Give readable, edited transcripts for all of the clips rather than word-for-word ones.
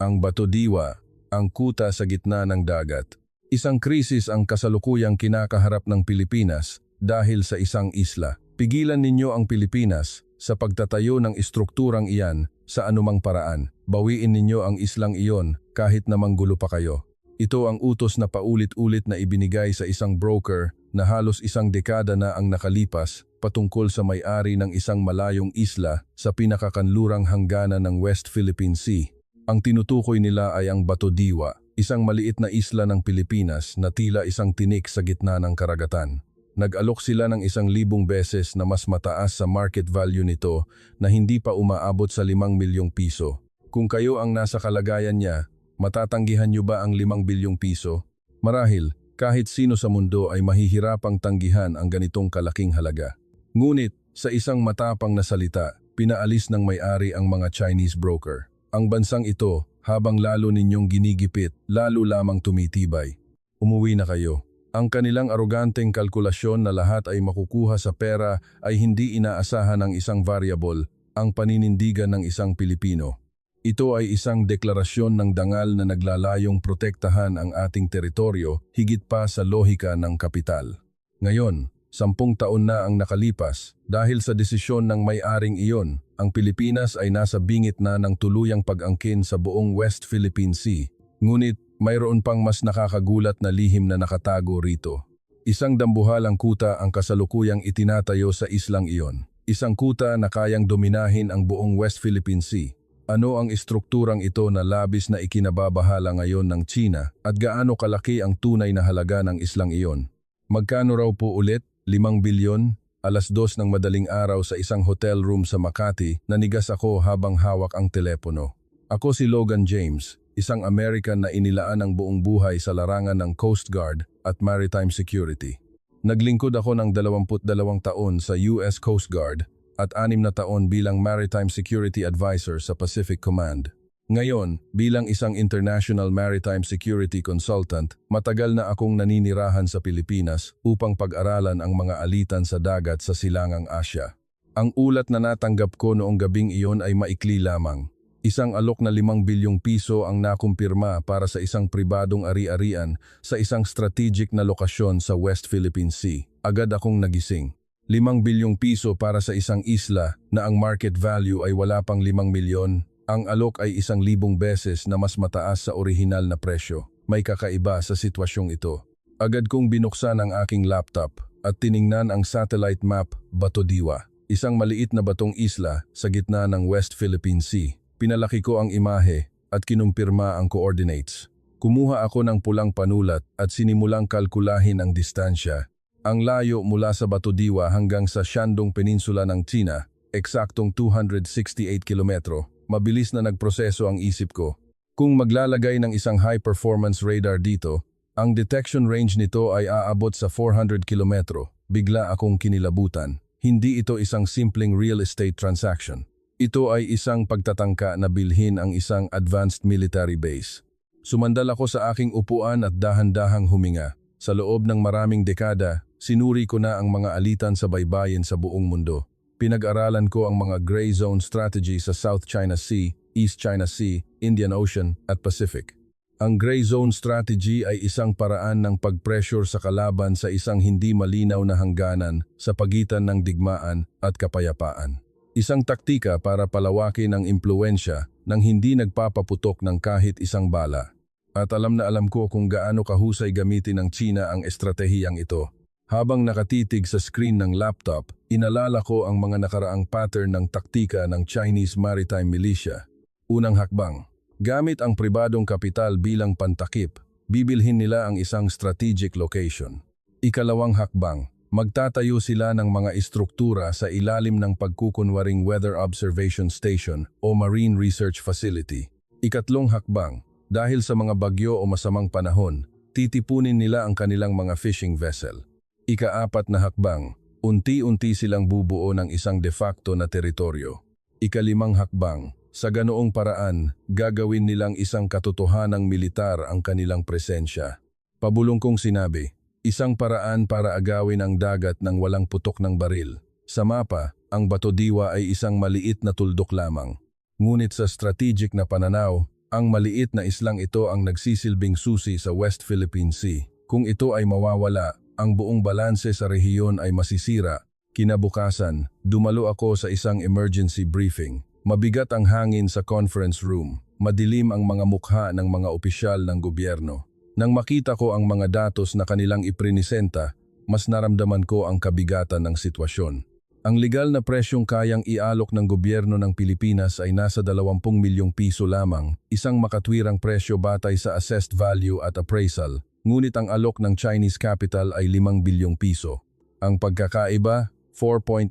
Ang Bato Diwa, ang kuta sa gitna ng dagat. Isang krisis ang kasalukuyang kinakaharap ng Pilipinas dahil sa isang isla. Pigilan ninyo ang Pilipinas sa pagtatayo ng istrukturang iyan sa anumang paraan. Bawiin ninyo ang islang iyon kahit na manggulo pa kayo. Ito ang utos na paulit-ulit na ibinigay sa isang broker na halos isang dekada na ang nakalipas patungkol sa may-ari ng isang malayong isla sa pinakakanlurang hangganan ng West Philippine Sea. Ang tinutukoy nila ay ang Bato Diwa, isang maliit na isla ng Pilipinas na tila isang tinik sa gitna ng karagatan. Nag-alok sila ng 1,000 beses na mas mataas sa market value nito na hindi pa umaabot sa 5 milyong piso. Kung kayo ang nasa kalagayan niya, matatanggihan niyo ba ang 5 bilyong piso? Marahil, kahit sino sa mundo ay mahihirapang tanggihan ang ganitong kalaking halaga. Ngunit, sa isang matapang na salita, pinaalis ng may-ari ang mga Chinese broker. Ang bansang ito, habang lalo ninyong ginigipit, lalo lamang tumitibay. Umuwi na kayo. Ang kanilang aroganteng kalkulasyon na lahat ay makukuha sa pera ay hindi inaasahan ng isang variable, ang paninindigan ng isang Pilipino. Ito ay isang deklarasyon ng dangal na naglalayong protektahan ang ating teritoryo higit pa sa lohika ng kapital. Ngayon, 10 taon na ang nakalipas, dahil sa desisyon ng may-aring iyon, ang Pilipinas ay nasa bingit na ng tuluyang pag-angkin sa buong West Philippine Sea. Ngunit, mayroon pang mas nakakagulat na lihim na nakatago rito. Isang dambuhalang kuta ang kasalukuyang itinatayo sa islang iyon. Isang kuta na kayang dominahin ang buong West Philippine Sea. Ano ang istrukturang ito na labis na ikinababahala ngayon ng China at gaano kalaki ang tunay na halaga ng islang iyon? Magkano raw po ulit? 5 bilyon? 2:00 ng madaling araw sa isang hotel room sa Makati, nanigas ako habang hawak ang telepono. Ako si Logan James, isang American na inilaan ang buong buhay sa larangan ng Coast Guard at Maritime Security. Naglingkod ako ng 22 taon sa US Coast Guard at 6 na taon bilang Maritime Security Advisor sa Pacific Command. Ngayon, bilang isang International Maritime Security Consultant, matagal na akong naninirahan sa Pilipinas upang pag-aralan ang mga alitan sa dagat sa Silangang Asya. Ang ulat na natanggap ko noong gabing iyon ay maikli lamang. Isang alok na 5 bilyong piso ang nakumpirma para sa isang pribadong ari-arian sa isang strategic na lokasyon sa West Philippine Sea. Agad akong nagising. 5 bilyong piso para sa isang isla na ang market value ay wala pang 5 milyon. Ang alok ay 1,000 beses na mas mataas sa orihinal na presyo. May kakaiba sa sitwasyong ito. Agad kong binuksan ang aking laptop at tiningnan ang satellite map Bato Diwa, isang maliit na batong isla sa gitna ng West Philippine Sea. Pinalaki ko ang imahe at kinumpirma ang coordinates. Kumuha ako ng pulang panulat at sinimulang kalkulahin ang distansya. Ang layo mula sa Bato Diwa hanggang sa Shandong Peninsula ng China, eksaktong 268 kilometro. Mabilis na nagproseso ang isip ko. Kung maglalagay ng isang high-performance radar dito, ang detection range nito ay aabot sa 400 kilometro. Bigla akong kinilabutan. Hindi ito isang simpleng real estate transaction. Ito ay isang pagtatangka na bilhin ang isang advanced military base. Sumandal ako sa aking upuan at dahan-dahang huminga. Sa loob ng maraming dekada, sinuri ko na ang mga alitan sa baybayin sa buong mundo. Pinag-aralan ko ang mga gray zone strategy sa South China Sea, East China Sea, Indian Ocean at Pacific. Ang gray zone strategy ay isang paraan ng pag-pressure sa kalaban sa isang hindi malinaw na hangganan sa pagitan ng digmaan at kapayapaan. Isang taktika para palawakin ang impluensya nang hindi nagpapaputok ng kahit isang bala. At alam na alam ko kung gaano kahusay gamitin ng China ang estratehiyang ito. Habang nakatitig sa screen ng laptop, inalala ko ang mga nakaraang pattern ng taktika ng Chinese Maritime Militia. Unang hakbang. Gamit ang pribadong kapital bilang pantakip, bibilhin nila ang isang strategic location. Ikalawang hakbang. Magtatayo sila ng mga istruktura sa ilalim ng pagkukunwaring Weather Observation Station o Marine Research Facility. Ikatlong hakbang. Dahil sa mga bagyo o masamang panahon, titipunin nila ang kanilang mga fishing vessel. Ika-4 na hakbang, unti-unti silang bubuo ng isang de facto na teritoryo. Ika-5 hakbang, sa ganoong paraan, gagawin nilang isang katotohanang militar ang kanilang presensya. Pabulong kong sinabi, isang paraan para agawin ang dagat ng walang putok ng baril. Sa mapa, ang Bato Diwa ay isang maliit na tuldok lamang. Ngunit sa strategic na pananaw, Ang maliit na islang ito ang nagsisilbing susi sa West Philippine Sea. Kung ito ay mawawala, ang buong balanse sa rehiyon ay masisira. Kinabukasan, dumalo ako sa isang emergency briefing. Mabigat ang hangin sa conference room. Madilim ang mga mukha ng mga opisyal ng gobyerno. Nang makita ko ang mga datos na kanilang iprinisenta, mas naramdaman ko ang kabigatan ng sitwasyon. Ang legal na presyong kayang ialok ng gobyerno ng Pilipinas ay nasa 20 milyong piso lamang, isang makatwirang presyo batay sa assessed value at appraisal, ngunit ang alok ng Chinese capital ay 5 bilyong piso. Ang pagkakaiba, 4.98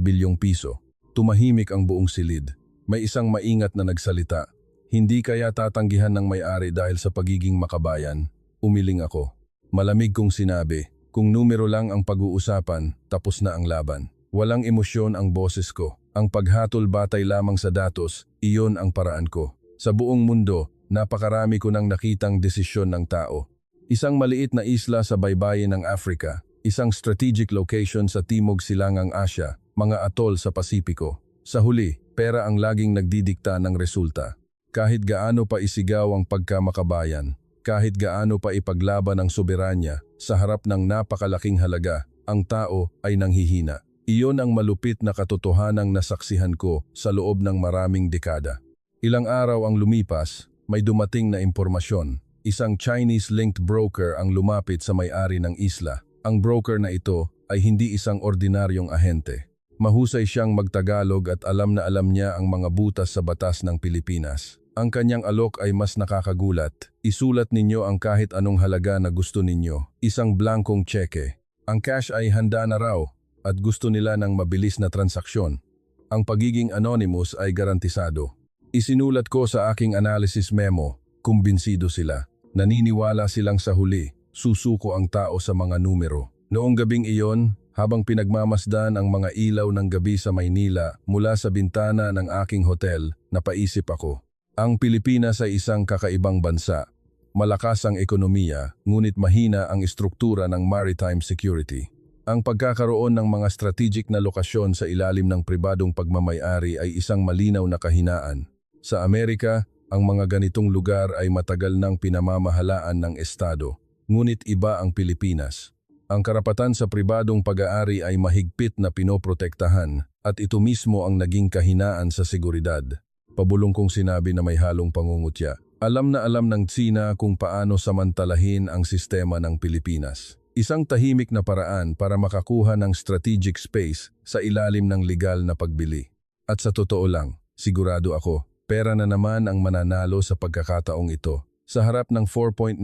bilyong piso. Tumahimik ang buong silid. May isang maingat na nagsalita. Hindi kaya tatanggihan ng may-ari dahil sa pagiging makabayan. Umiling ako. Malamig kong sinabi, kung numero lang ang pag-uusapan, tapos na ang laban. Walang emosyon ang boses ko. Ang paghatol batay lamang sa datos, iyon ang paraan ko. Sa buong mundo, napakarami ko nang nakitang desisyon ng tao. Isang maliit na isla sa baybayin ng Africa, isang strategic location sa Timog Silangang Asya, mga atol sa Pasipiko. Sa huli, pera ang laging nagdidikta ng resulta. Kahit gaano pa isigaw ang pagkamakabayan, kahit gaano pa ipaglaban ang soberanya, sa harap ng napakalaking halaga, ang tao ay nanghihina. Iyon ang malupit na katotohanang nasaksihan ko sa loob ng maraming dekada. Ilang araw ang lumipas, may dumating na impormasyon. Isang Chinese-linked broker ang lumapit sa may-ari ng isla. Ang broker na ito ay hindi isang ordinaryong ahente. Mahusay siyang magtagalog at alam na alam niya ang mga butas sa batas ng Pilipinas. Ang kanyang alok ay mas nakakagulat. Isulat ninyo ang kahit anong halaga na gusto ninyo. Isang blankong tseke. Ang cash ay handa na raw at gusto nila ng mabilis na transaksyon. Ang pagiging anonymous ay garantisado. Isinulat ko sa aking analysis memo, kumbinsido sila. Naniniwala silang sa huli, susuko ang tao sa mga numero. Noong gabing iyon, habang pinagmamasdan ang mga ilaw ng gabi sa Maynila mula sa bintana ng aking hotel, napaisip ako. Ang Pilipinas ay isang kakaibang bansa. Malakas ang ekonomiya, ngunit mahina ang istruktura ng maritime security. Ang pagkakaroon ng mga strategic na lokasyon sa ilalim ng pribadong pagmamay-ari ay isang malinaw na kahinaan. Sa Amerika, ang mga ganitong lugar ay matagal nang pinamamahalaan ng Estado, ngunit iba ang Pilipinas. Ang karapatan sa pribadong pag-aari ay mahigpit na pinoprotektahan at ito mismo ang naging kahinaan sa seguridad. Pabulong kong sinabi na may halong pangungutya. Alam na alam ng Tsina kung paano samantalahin ang sistema ng Pilipinas. Isang tahimik na paraan para makakuha ng strategic space sa ilalim ng legal na pagbili. At sa totoo lang, sigurado ako, pera na naman ang mananalo sa pagkakataong ito. Sa harap ng 4.98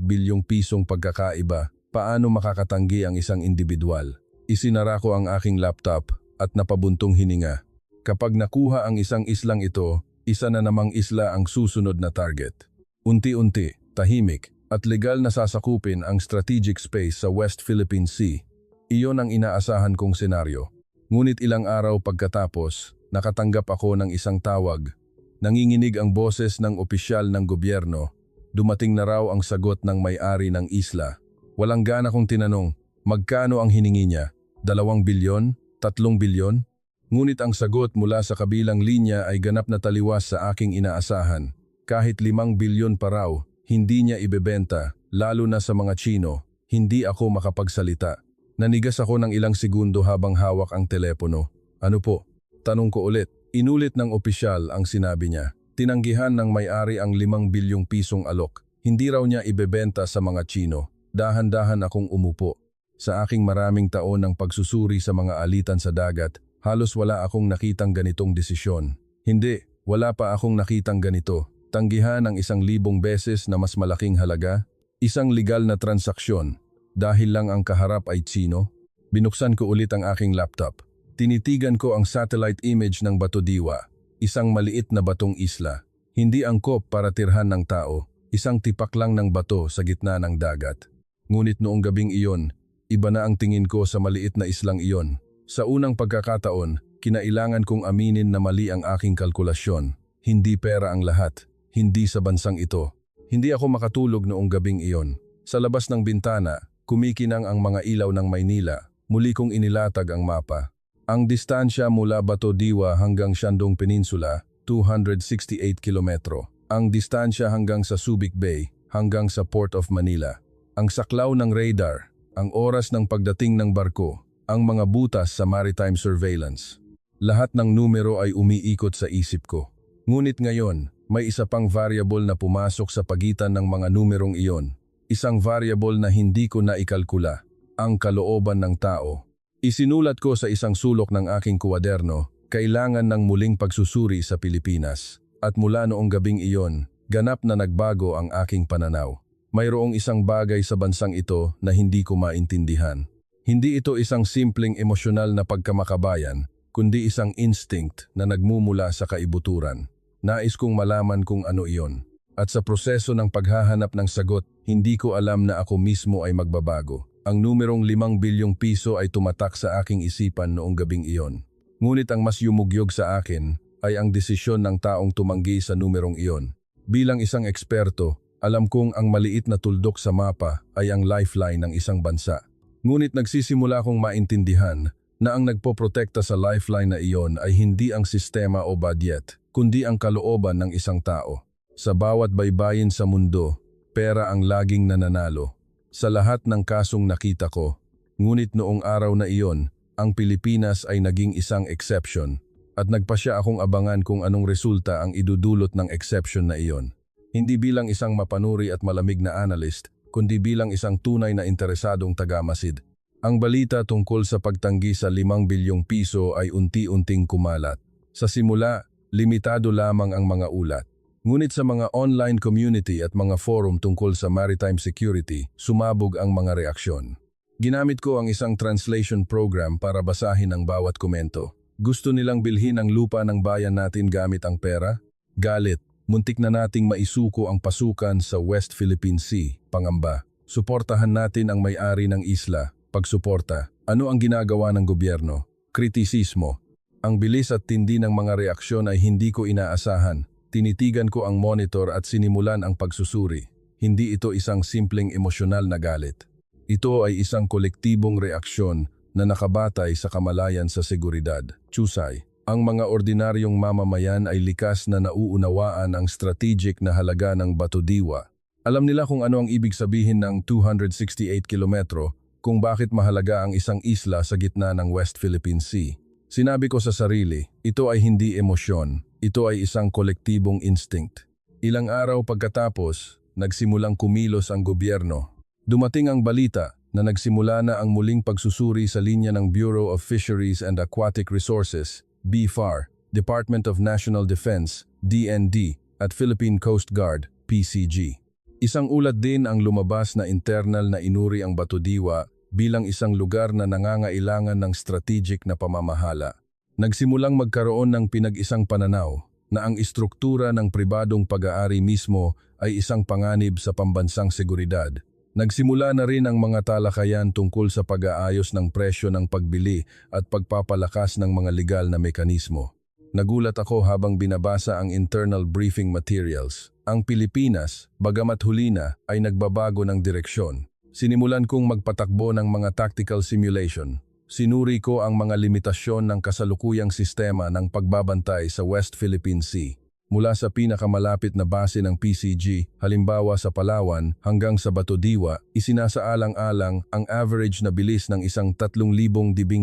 bilyong pisong pagkakaiba, paano makakatanggi ang isang individual? Isinara ko ang aking laptop at napabuntong hininga. Kapag nakuha ang isang islang ito, isa na namang isla ang susunod na target. Unti-unti, tahimik, at legal na sasakupin ang strategic space sa West Philippine Sea. Iyon ang inaasahan kong senaryo. Ngunit ilang araw pagkatapos, nakatanggap ako ng isang tawag. Nanginginig ang boses ng opisyal ng gobyerno. Dumating na raw ang sagot ng may-ari ng isla. Walang gana kong tinanong, magkano ang hiningi niya? 2 bilyon? 3 bilyon? Ngunit ang sagot mula sa kabilang linya ay ganap na taliwas sa aking inaasahan. Kahit 5 bilyon pa raw, hindi niya ibebenta, lalo na sa mga Chino. Hindi ako makapagsalita. Nanigas ako ng ilang segundo habang hawak ang telepono. Ano po? Tanong ko ulit. Inulit ng opisyal ang sinabi niya. Tinanggihan ng may-ari ang 5 bilyong pisong alok. Hindi raw niya ibebenta sa mga Chino. Dahan-dahan akong umupo. Sa aking maraming taon ng pagsusuri sa mga alitan sa dagat, halos wala akong nakitang ganitong desisyon. Hindi, wala pa akong nakitang ganito. Tanggihan ang 1,000 beses na mas malaking halaga, isang legal na transaksyon, dahil lang ang kaharap ay Chino. Binuksan ko ulit ang aking laptop. Tinitigan ko ang satellite image ng Bato Diwa, isang maliit na batong isla. Hindi angkop para tirhan ng tao, isang tipak lang ng bato sa gitna ng dagat. Ngunit noong gabing iyon, iba na ang tingin ko sa maliit na islang iyon. Sa unang pagkakataon, kinailangan kong aminin na mali ang aking kalkulasyon. Hindi pera ang lahat. Hindi sa bansang ito. Hindi ako makatulog noong gabing iyon. Sa labas ng bintana, kumikinang ang mga ilaw ng Maynila. Muli kong inilatag ang mapa. Ang distansya mula Bato Diwa hanggang Shandong Peninsula, 268 kilometro. Ang distansya hanggang sa Subic Bay, hanggang sa Port of Manila. Ang saklaw ng radar, ang oras ng pagdating ng barko, ang mga butas sa maritime surveillance. Lahat ng numero ay umiikot sa isip ko. Ngunit ngayon, may isa pang variable na pumasok sa pagitan ng mga numerong iyon. Isang variable na hindi ko naikalkula, ang kalooban ng tao. Isinulat ko sa isang sulok ng aking kuwaderno, kailangan ng muling pagsusuri sa Pilipinas. At mula noong gabing iyon, ganap na nagbago ang aking pananaw. Mayroong isang bagay sa bansang ito na hindi ko maintindihan. Hindi ito isang simpleng emosyonal na pagkamakabayan, kundi isang instinct na nagmumula sa kaibuturan. Nais kong malaman kung ano iyon. At sa proseso ng paghahanap ng sagot, hindi ko alam na ako mismo ay magbabago. Ang numerong 5 bilyong piso ay tumatak sa aking isipan noong gabing iyon. Ngunit ang mas yumugyog sa akin ay ang desisyon ng taong tumanggi sa numerong iyon. Bilang isang eksperto, alam kong ang maliit na tuldok sa mapa ay ang lifeline ng isang bansa. Ngunit nagsisimula kong maintindihan na ang nagpoprotekta sa lifeline na iyon ay hindi ang sistema o budget, kundi ang kalooban ng isang tao. Sa bawat baybayin sa mundo, pera ang laging nananalo. Sa lahat ng kasong nakita ko, ngunit noong araw na iyon, ang Pilipinas ay naging isang exception. At nagpasya akong abangan kung anong resulta ang idudulot ng exception na iyon. Hindi bilang isang mapanuri at malamig na analyst, kundi bilang isang tunay na interesadong tagamasid. Ang balita tungkol sa pagtanggi sa 5 bilyong piso ay unti-unting kumalat. Sa simula, limitado lamang ang mga ulat. Ngunit sa mga online community at mga forum tungkol sa maritime security, sumabog ang mga reaksyon. Ginamit ko ang isang translation program para basahin ang bawat komento. Gusto nilang bilhin ang lupa ng bayan natin gamit ang pera? Galit, muntik na nating maisuko ang pasukan sa West Philippine Sea, pangamba. Suportahan natin ang may-ari ng isla, pagsuporta. Ano ang ginagawa ng gobyerno? Kritisismo. Ang bilis at tindi ng mga reaksyon ay hindi ko inaasahan. Tinitigan ko ang monitor at sinimulan ang pagsusuri. Hindi ito isang simpleng emosyonal na galit. Ito ay isang kolektibong reaksyon na nakabatay sa kamalayan sa seguridad. Chusay, ang mga ordinaryong mamamayan ay likas na nauunawaan ang strategic na halaga ng Batodiwa. Alam nila kung ano ang ibig sabihin ng 268 kilometro, kung bakit mahalaga ang isang isla sa gitna ng West Philippine Sea. Sinabi ko sa sarili, ito ay hindi emosyon, ito ay isang kolektibong instinct. Ilang araw pagkatapos, nagsimulang kumilos ang gobyerno. Dumating ang balita na nagsimula na ang muling pagsusuri sa linya ng Bureau of Fisheries and Aquatic Resources, BFAR, Department of National Defense, DND, at Philippine Coast Guard, PCG. Isang ulat din ang lumabas na internal na inuri ang Batodiwa bilang isang lugar na nangangailangan ng strategic na pamamahala. Nagsimulang magkaroon ng pinag-isang pananaw na ang istruktura ng pribadong pag-aari mismo ay isang panganib sa pambansang seguridad. Nagsimula na rin ang mga talakayan tungkol sa pag-aayos ng presyo ng pagbili at pagpapalakas ng mga legal na mekanismo. Nagulat ako habang binabasa ang internal briefing materials. Ang Pilipinas, bagamat huli na, ay nagbabago ng direksyon. Sinimulan kong magpatakbo ng mga tactical simulation. Sinuri ko ang mga limitasyon ng kasalukuyang sistema ng pagbabantay sa West Philippine Sea. Mula sa pinakamalapit na base ng PCG, halimbawa sa Palawan, hanggang sa Batodiwa, isinasaalang-alang ang average na bilis ng isang 3,000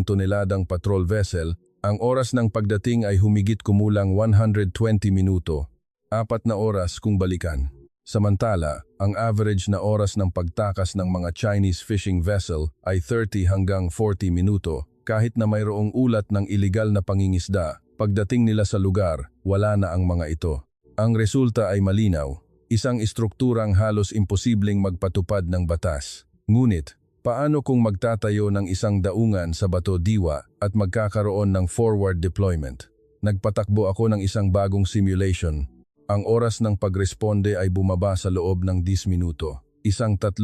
toneladang patrol vessel. Ang oras ng pagdating ay humigit kumulang 120 minuto, 4 na oras kung balikan. Samantala, ang average na oras ng pagtakas ng mga Chinese fishing vessel ay 30 hanggang 40 minuto. Kahit na mayroong ulat ng iligal na pangingisda, pagdating nila sa lugar, wala na ang mga ito. Ang resulta ay malinaw, isang istrukturang halos imposibleng magpatupad ng batas. Ngunit, paano kung magtatayo ng isang daungan sa Batodiwa at magkakaroon ng forward deployment? Nagpatakbo ako ng isang bagong simulation. Ang oras ng pagresponde ay bumaba sa loob ng 10 minuto. Isang 3,000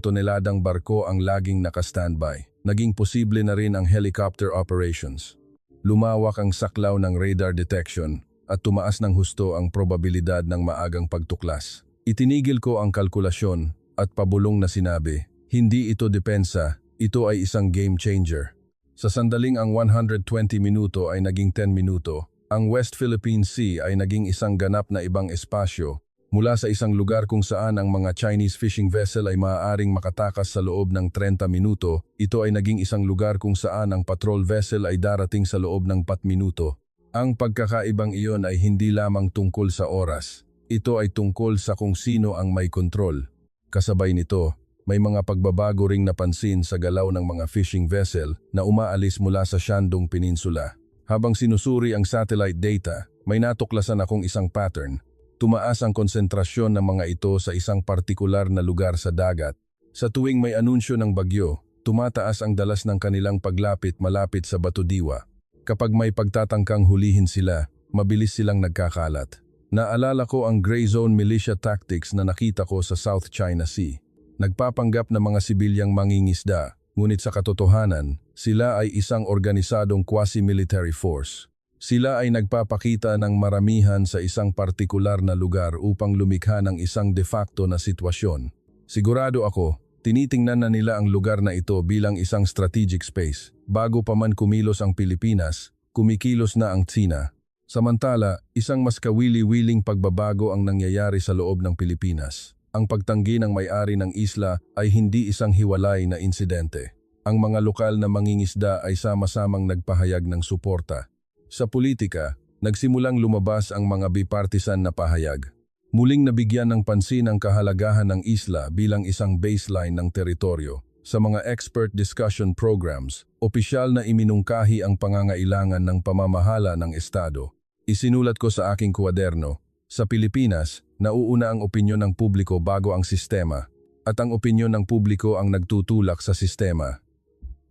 toneladang barko ang laging naka-standby. Naging posible na rin ang helicopter operations. Lumawak ang saklaw ng radar detection at tumaas ng husto ang probabilidad ng maagang pagtuklas. Itinigil ko ang kalkulasyon at pabulong na sinabi, hindi ito depensa, ito ay isang game changer. Sa sandaling ang 120 minuto ay naging 10 minuto, Ang West Philippine Sea ay naging isang ganap na ibang espasyo mula sa isang lugar kung saan ang mga Chinese fishing vessel ay maaaring makatakas sa loob ng 30 minuto. Ito ay naging isang lugar kung saan ang patrol vessel ay darating sa loob ng 4 minuto. Ang pagkakaibang iyon ay hindi lamang tungkol sa oras. Ito ay tungkol sa kung sino ang may kontrol. Kasabay nito, may mga pagbabago ring napansin sa galaw ng mga fishing vessel na umaalis mula sa Shandong Peninsula. Habang sinusuri ang satellite data, may natuklasan akong isang pattern. Tumaas ang konsentrasyon ng mga ito sa isang partikular na lugar sa dagat. Sa tuwing may anunsyo ng bagyo, tumataas ang dalas ng kanilang paglapit malapit sa Batudiwa. Kapag may pagtatangkang hulihin sila, mabilis silang nagkakalat. Naalala ko ang gray zone militia tactics na nakita ko sa South China Sea. Nagpapanggap na mga sibilyang mangingisda, ngunit sa katotohanan, sila ay isang organisadong quasi-military force. Sila ay nagpapakita ng maramihan sa isang partikular na lugar upang lumikha ng isang de facto na sitwasyon. Sigurado ako, tinitingnan na nila ang lugar na ito bilang isang strategic space. Bago pa man kumilos ang Pilipinas, kumikilos na ang Tsina. Samantala, isang mas kawili-wiling pagbabago ang nangyayari sa loob ng Pilipinas. Ang pagtanggi ng may-ari ng isla ay hindi isang hiwalay na insidente. Ang mga lokal na mangingisda ay sama-samang nagpahayag ng suporta. Sa politika, nagsimulang lumabas ang mga bipartisan na pahayag. Muling nabigyan ng pansin ang kahalagahan ng isla bilang isang baseline ng teritoryo. Sa mga expert discussion programs, opisyal na iminungkahi ang pangangailangan ng pamamahala ng Estado. Isinulat ko sa aking kwaderno, sa Pilipinas, nauuna ang opinyon ng publiko bago ang sistema, at ang opinyon ng publiko ang nagtutulak sa sistema.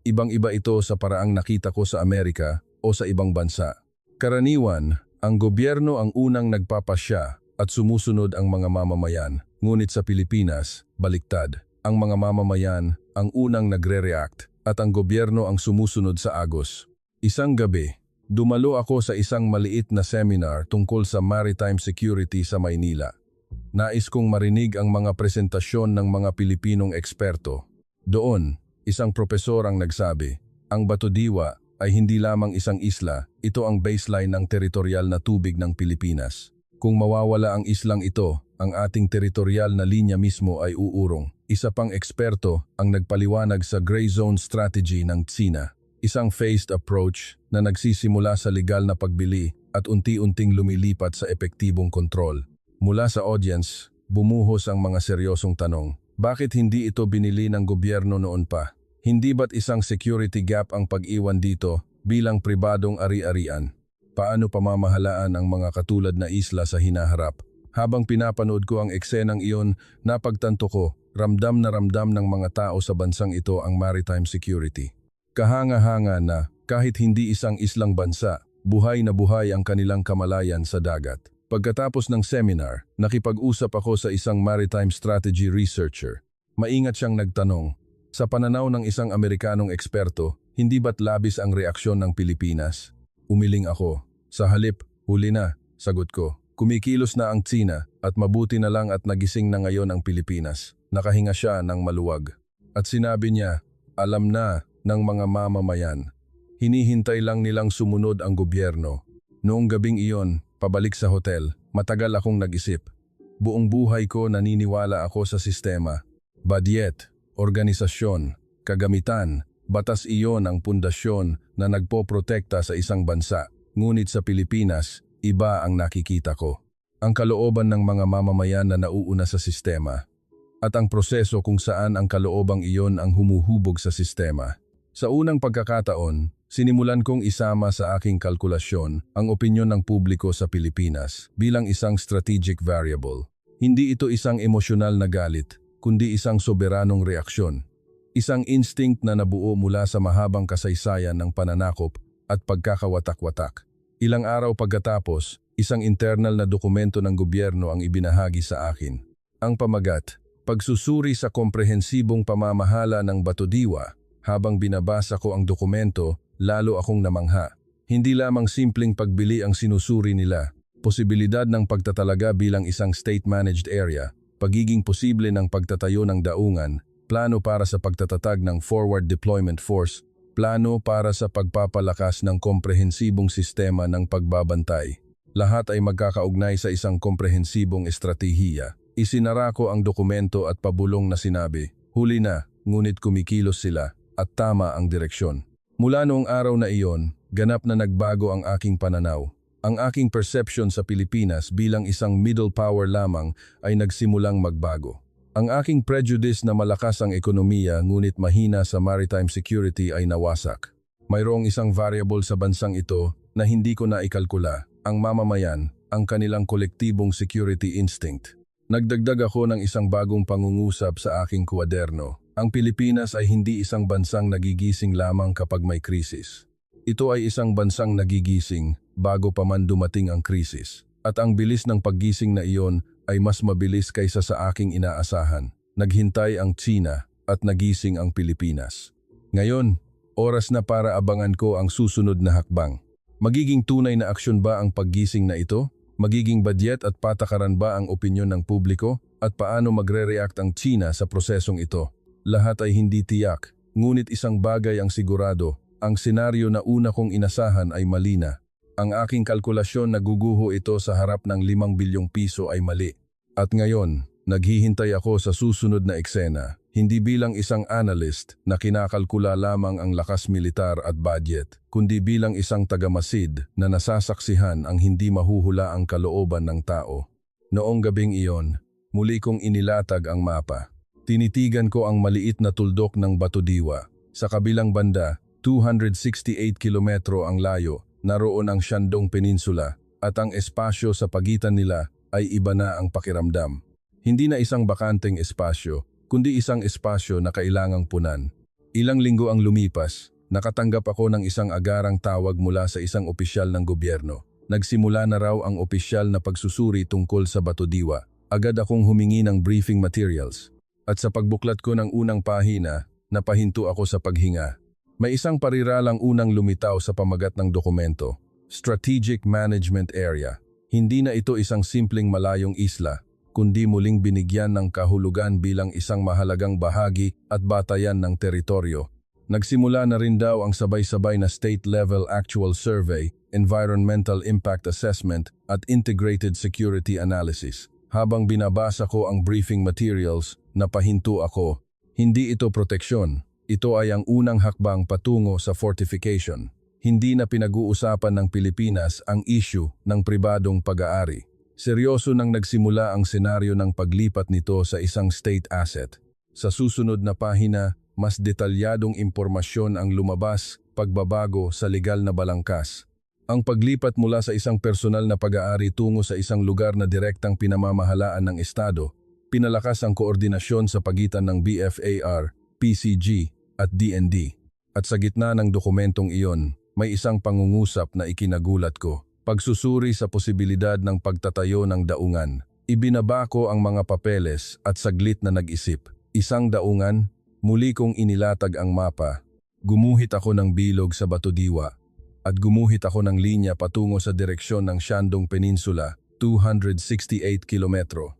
Ibang-iba ito sa paraang nakita ko sa Amerika o sa ibang bansa. Karaniwan, ang gobyerno ang unang nagpapasya at sumusunod ang mga mamamayan. Ngunit sa Pilipinas, baliktad. Ang mga mamamayan ang unang nagre-react at ang gobyerno ang sumusunod sa agos. Isang gabi, dumalo ako sa isang maliit na seminar tungkol sa maritime security sa Maynila. Nais kong marinig ang mga presentasyon ng mga Pilipinong eksperto. Doon, isang propesor ang nagsabi, ang Batudiwa ay hindi lamang isang isla, ito ang baseline ng teritorial na tubig ng Pilipinas. Kung mawawala ang islang ito, ang ating teritorial na linya mismo ay uurong. Isa pang eksperto ang nagpaliwanag sa gray zone strategy ng Tsina. Isang phased approach na nagsisimula sa legal na pagbili at unti-unting lumilipat sa epektibong kontrol. Mula sa audience, bumuhos ang mga seryosong tanong. Bakit hindi ito binili ng gobyerno noon pa? Hindi ba't isang security gap ang pag-iwan dito bilang pribadong ari-arian? Paano pamamahalaan ang mga katulad na isla sa hinaharap? Habang pinapanood ko ang eksenang iyon, napagtanto ko, ramdam na ramdam ng mga tao sa bansang ito ang maritime security. Kahanga-hanga na, kahit hindi isang islang bansa, buhay na buhay ang kanilang kamalayan sa dagat. Pagkatapos ng seminar, nakipag-usap ako sa isang maritime strategy researcher. Maingat siyang nagtanong, sa pananaw ng isang Amerikanong eksperto, hindi ba't labis ang reaksyon ng Pilipinas? Umiling ako. Sa halip, huli na, sagot ko. Kumikilos na ang Tsina at mabuti na lang at nagising na ngayon ang Pilipinas. Nakahinga siya ng maluwag. At sinabi niya, alam na ng mga mamamayan. Hinihintay lang nilang sumunod ang gobyerno. Noong gabing iyon, pabalik sa hotel, matagal akong nag-isip. Buong buhay ko naniniwala ako sa sistema. Badyet, organisasyon, kagamitan, batas iyon ang pundasyon na nagpoprotekta sa isang bansa. Ngunit sa Pilipinas, iba ang nakikita ko. Ang kalooban ng mga mamamayan na nauuna sa sistema. At ang proseso kung saan ang kaloobang iyon ang humuhubog sa sistema. Sa unang pagkakataon, sinimulan kong isama sa aking kalkulasyon ang opinyon ng publiko sa Pilipinas bilang isang strategic variable. Hindi ito isang emosyonal na galit, kundi isang soberanong reaksyon. Isang instinct na nabuo mula sa mahabang kasaysayan ng pananakop at pagkakawatak-watak. Ilang araw pagkatapos, isang internal na dokumento ng gobyerno ang ibinahagi sa akin. Ang pamagat, pagsusuri sa komprehensibong pamamahala ng Batudiwa. Habang binabasa ko ang dokumento, lalo akong namangha. Hindi lamang simpleng pagbili ang sinusuri nila, posibilidad ng pagtatalaga bilang isang state-managed area, pagiging posible ng pagtatayo ng daungan, plano para sa pagtatatag ng forward deployment force, plano para sa pagpapalakas ng komprehensibong sistema ng pagbabantay. Lahat ay magkakaugnay sa isang komprehensibong estratehiya. Isinara ko ang dokumento at pabulong na sinabi, huli na, ngunit kumikilos sila at tama ang direksyon. Mula noong araw na iyon, ganap na nagbago ang aking pananaw. Ang aking perception sa Pilipinas bilang isang middle power lamang ay nagsimulang magbago. Ang aking prejudice na malakas ang ekonomiya ngunit mahina sa maritime security ay nawasak. Mayroong isang variable sa bansang ito na hindi ko naikalkula, ang mamamayan, ang kanilang kolektibong security instinct. Nagdagdag ako ng isang bagong pangungusap sa aking kwaderno. Ang Pilipinas ay hindi isang bansang nagigising lamang kapag may krisis. Ito ay isang bansang nagigising bago pa man dumating ang krisis. At ang bilis ng paggising na iyon ay mas mabilis kaysa sa aking inaasahan. Naghintay ang China at nagising ang Pilipinas. Ngayon, oras na para abangan ko ang susunod na hakbang. Magiging tunay na aksyon ba ang paggising na ito? Magiging budget at patakaran ba ang opinyon ng publiko? At paano magre-react ang China sa prosesong ito? Lahat ay hindi tiyak, ngunit isang bagay ang sigurado, ang senaryo na una kong inasahan ay mali na. Ang aking kalkulasyon na guguho ito sa harap ng 5 bilyong piso ay mali. At ngayon, naghihintay ako sa susunod na eksena, hindi bilang isang analyst na kinakalkula lamang ang lakas militar at budget, kundi bilang isang tagamasid na nasasaksihan ang hindi mahuhula ang kalooban ng tao. Noong gabing iyon, muli kong inilatag ang mapa. Tinitigan ko ang maliit na tuldok ng Batodiwa. Sa kabilang banda, 268 kilometro ang layo, naroon ang Shandong Peninsula at ang espasyo sa pagitan nila ay iba na ang pakiramdam. Hindi na isang bakanteng espasyo, kundi isang espasyo na kailangang punan. Ilang linggo ang lumipas, nakatanggap ako ng isang agarang tawag mula sa isang opisyal ng gobyerno. Nagsimula na raw ang opisyal na pagsusuri tungkol sa Batodiwa. Agad akong humingi ng briefing materials. At sa pagbuklat ko ng unang pahina, napahinto ako sa paghinga. May isang pariralang unang lumitaw sa pamagat ng dokumento, Strategic Management Area. Hindi na ito isang simpleng malayong isla, kundi muling binigyan ng kahulugan bilang isang mahalagang bahagi at batayan ng teritoryo. Nagsimula na rin daw ang sabay-sabay na state-level actual survey, environmental impact assessment at integrated security analysis. Habang binabasa ko ang briefing materials, napahinto ako. Hindi ito proteksyon. Ito ay ang unang hakbang patungo sa fortification. Hindi na pinag-uusapan ng Pilipinas ang issue ng pribadong pag-aari. Seryoso nang nagsimula ang senaryo ng paglipat nito sa isang state asset. Sa susunod na pahina, mas detalyadong impormasyon ang lumabas, pagbabago sa legal na balangkas. Ang paglipat mula sa isang personal na pag-aari tungo sa isang lugar na direktang pinamamahalaan ng Estado, pinalakas ang koordinasyon sa pagitan ng BFAR, PCG, at DND. At sa gitna ng dokumentong iyon, may isang pangungusap na ikinagulat ko. Pagsusuri sa posibilidad ng pagtatayo ng daungan. Ibinaba ko ang mga papeles at saglit na nag-isip. Isang daungan, muli kong inilatag ang mapa. Gumuhit ako ng bilog sa Batodiwa at gumuhit ako ng linya patungo sa direksyon ng Shandong Peninsula, 268 kilometro.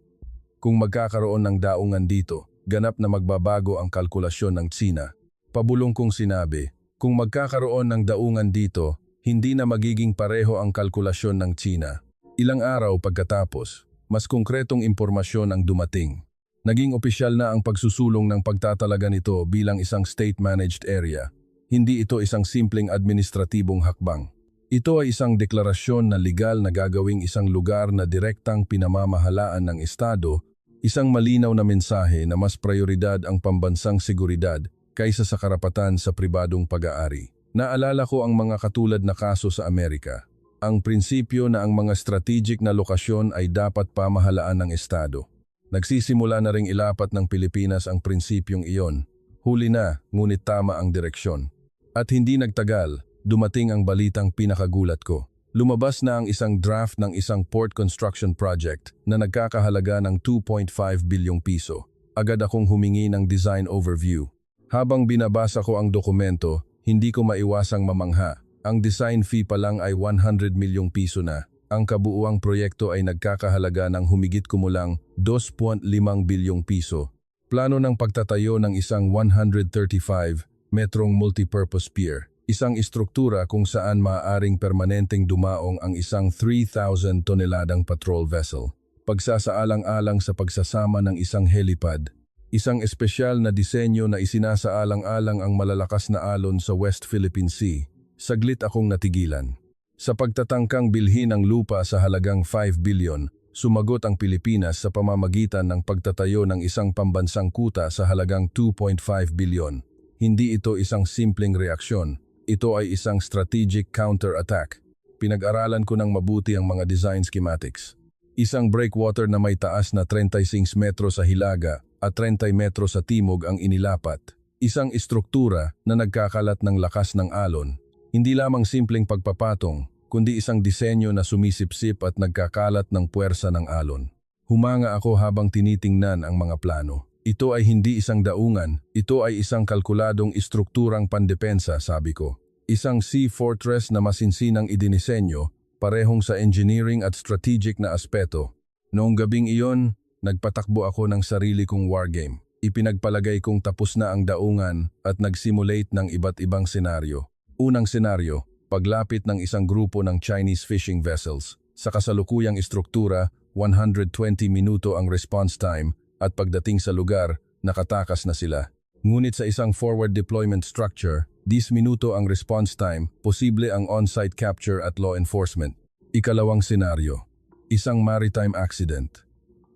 Kung magkakaroon ng daungan dito, ganap na magbabago ang kalkulasyon ng China. Pabulong kong sinabi, kung magkakaroon ng daungan dito, hindi na magiging pareho ang kalkulasyon ng China. Ilang araw pagkatapos, mas konkretong impormasyon ang dumating. Naging opisyal na ang pagsusulong ng pagtatalaga nito bilang isang state-managed area. Hindi ito isang simpleng administratibong hakbang. Ito ay isang deklarasyon na legal na gagawing isang lugar na direktang pinamamahalaan ng Estado, isang malinaw na mensahe na mas prioridad ang pambansang seguridad kaysa sa karapatan sa pribadong pag-aari. Naalala ko ang mga katulad na kaso sa Amerika. Ang prinsipyo na ang mga strategic na lokasyon ay dapat pamahalaan ng Estado. Nagsisimula na ring ilapat ng Pilipinas ang prinsipyong iyon. Huli na, ngunit tama ang direksyon. At hindi nagtagal, dumating ang balitang pinakagulat ko. Lumabas na ang isang draft ng isang port construction project na nagkakahalaga ng 2.5 bilyong piso. Agad akong humingi ng design overview. Habang binabasa ko ang dokumento, hindi ko maiwasang mamangha. Ang design fee pa lang ay 100 milyong piso na. Ang kabuuang proyekto ay nagkakahalaga ng humigit kumulang 2.5 bilyong piso. Plano ng pagtatayo ng isang 135 Metrong Multipurpose Pier, isang istruktura kung saan maaaring permanenteng dumaong ang isang 3,000 toneladang patrol vessel. Pagsasaalang-alang sa pagsasama ng isang helipad, isang espesyal na disenyo na isinasaalang-alang ang malalakas na alon sa West Philippine Sea. Saglit akong natigilan. Sa pagtatangkang bilhin ang lupa sa halagang 5 billion, sumagot ang Pilipinas sa pamamagitan ng pagtatayo ng isang pambansang kuta sa halagang 2.5 billion. Hindi ito isang simpleng reaksyon, ito ay isang strategic counter-attack. Pinag-aralan ko ng mabuti ang mga design schematics. Isang breakwater na may taas na 36 metro sa hilaga at 30 metro sa timog ang inilapat. Isang istruktura na nagkakalat ng lakas ng alon. Hindi lamang simpleng pagpapatong, kundi isang disenyo na sumisipsip at nagkakalat ng puwersa ng alon. Humanga ako habang tinitingnan ang mga plano. Ito ay hindi isang daungan, ito ay isang kalkuladong istrukturang pandepensa, sabi ko. Isang sea fortress na masinsinang idinisenyo, parehong sa engineering at strategic na aspeto. Noong gabing iyon, nagpatakbo ako ng sarili kong wargame. Ipinagpalagay kong tapos na ang daungan at nag-simulate ng iba't ibang senaryo. Unang senaryo, paglapit ng isang grupo ng Chinese fishing vessels. Sa kasalukuyang istruktura, 120 minuto ang response time at pagdating sa lugar, nakatakas na sila. Ngunit sa isang forward deployment structure, 10 minuto ang response time, posible ang on-site capture at law enforcement. Ikalawang senaryo, isang maritime accident.